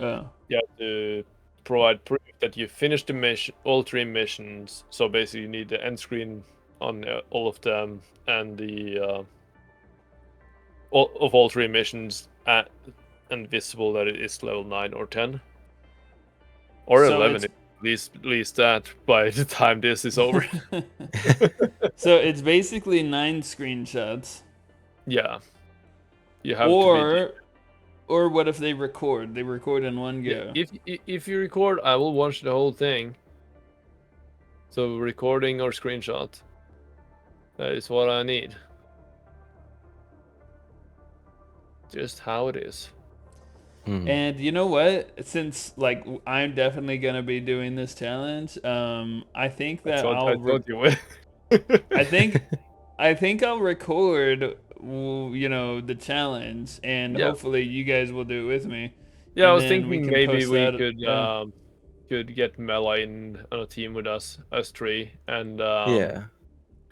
You have to provide proof that you finished the mission, all 3 missions. So basically, you need the end screen on all of them, and the all 3 missions, and visible that it is level 9 or 10 or 11. At least that by the time this is over.
So it's basically 9 screenshots.
Yeah. You have
or what if they record? They record in one go.
If you record, I will watch the whole thing. So recording or screenshot. That is what I need. Just how it is.
And you know what? Since like I'm definitely gonna be doing this challenge, I think that I think I'll record, the challenge, and hopefully you guys will do it with me.
Yeah, I was thinking maybe we could get Mela in on a team with us 3, and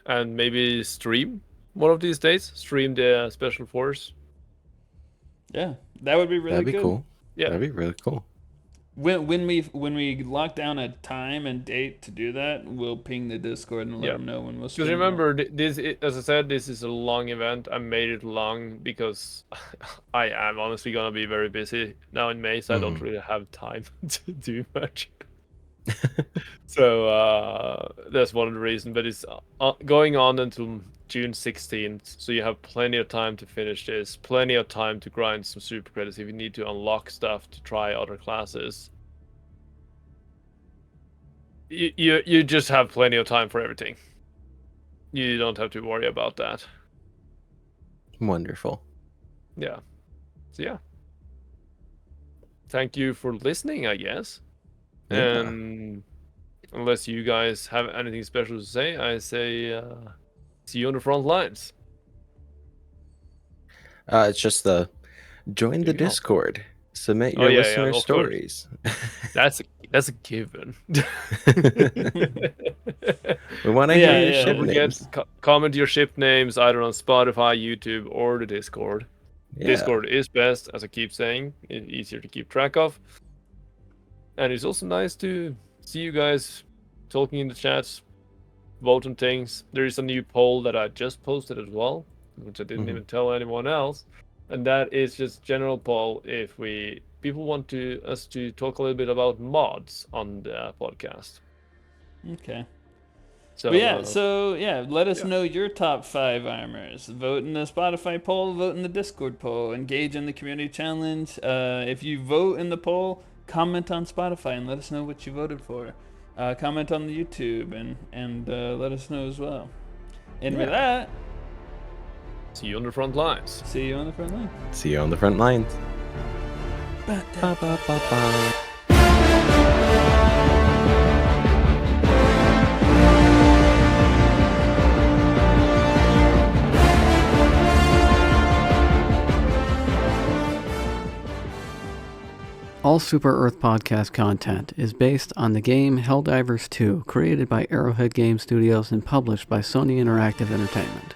and maybe stream one of these days. Stream the special force.
Yeah, that would be really good.
That'd be cool.
Yeah,
that'd be really cool.
When we lock down a time and date to do that, we'll ping the Discord and let them know when we'll stream.
Because remember, as I said, this is a long event. I made it long because I am honestly gonna be very busy now in May, so I don't really have time to do much. So that's one of the reasons. But it's going on until June 16th, so you have plenty of time to finish this. Plenty of time to grind some super credits if you need to unlock stuff to try other classes. You just have plenty of time for everything. You don't have to worry about that.
Wonderful.
Yeah. So yeah. Thank you for listening, I guess.
Yeah.
And unless you guys have anything special to say, I say see you on the front lines.
It's just join the Discord. Submit your listener stories.
That's a given.
We want to hear your ship names.
Comment your ship names either on Spotify, YouTube, or the Discord. Yeah. Discord is best, as I keep saying. It's easier to keep track of. And it's also nice to see you guys talking in the chats, voting things. There is a new poll that I just posted as well, which I didn't even tell anyone else. And that is just general poll if people want us to talk a little bit about mods on the podcast.
Okay. So let us know your top 5 armors. Vote in the Spotify poll, vote in the Discord poll, engage in the community challenge. If you vote in the poll, comment on Spotify and let us know what you voted for. Comment on the YouTube and let us know as well. And with that,
see you on the front lines.
See you on the front lines.
See you on the front lines.
All Super Earth podcast content is based on the game Helldivers 2, created by Arrowhead Game Studios and published by Sony Interactive Entertainment.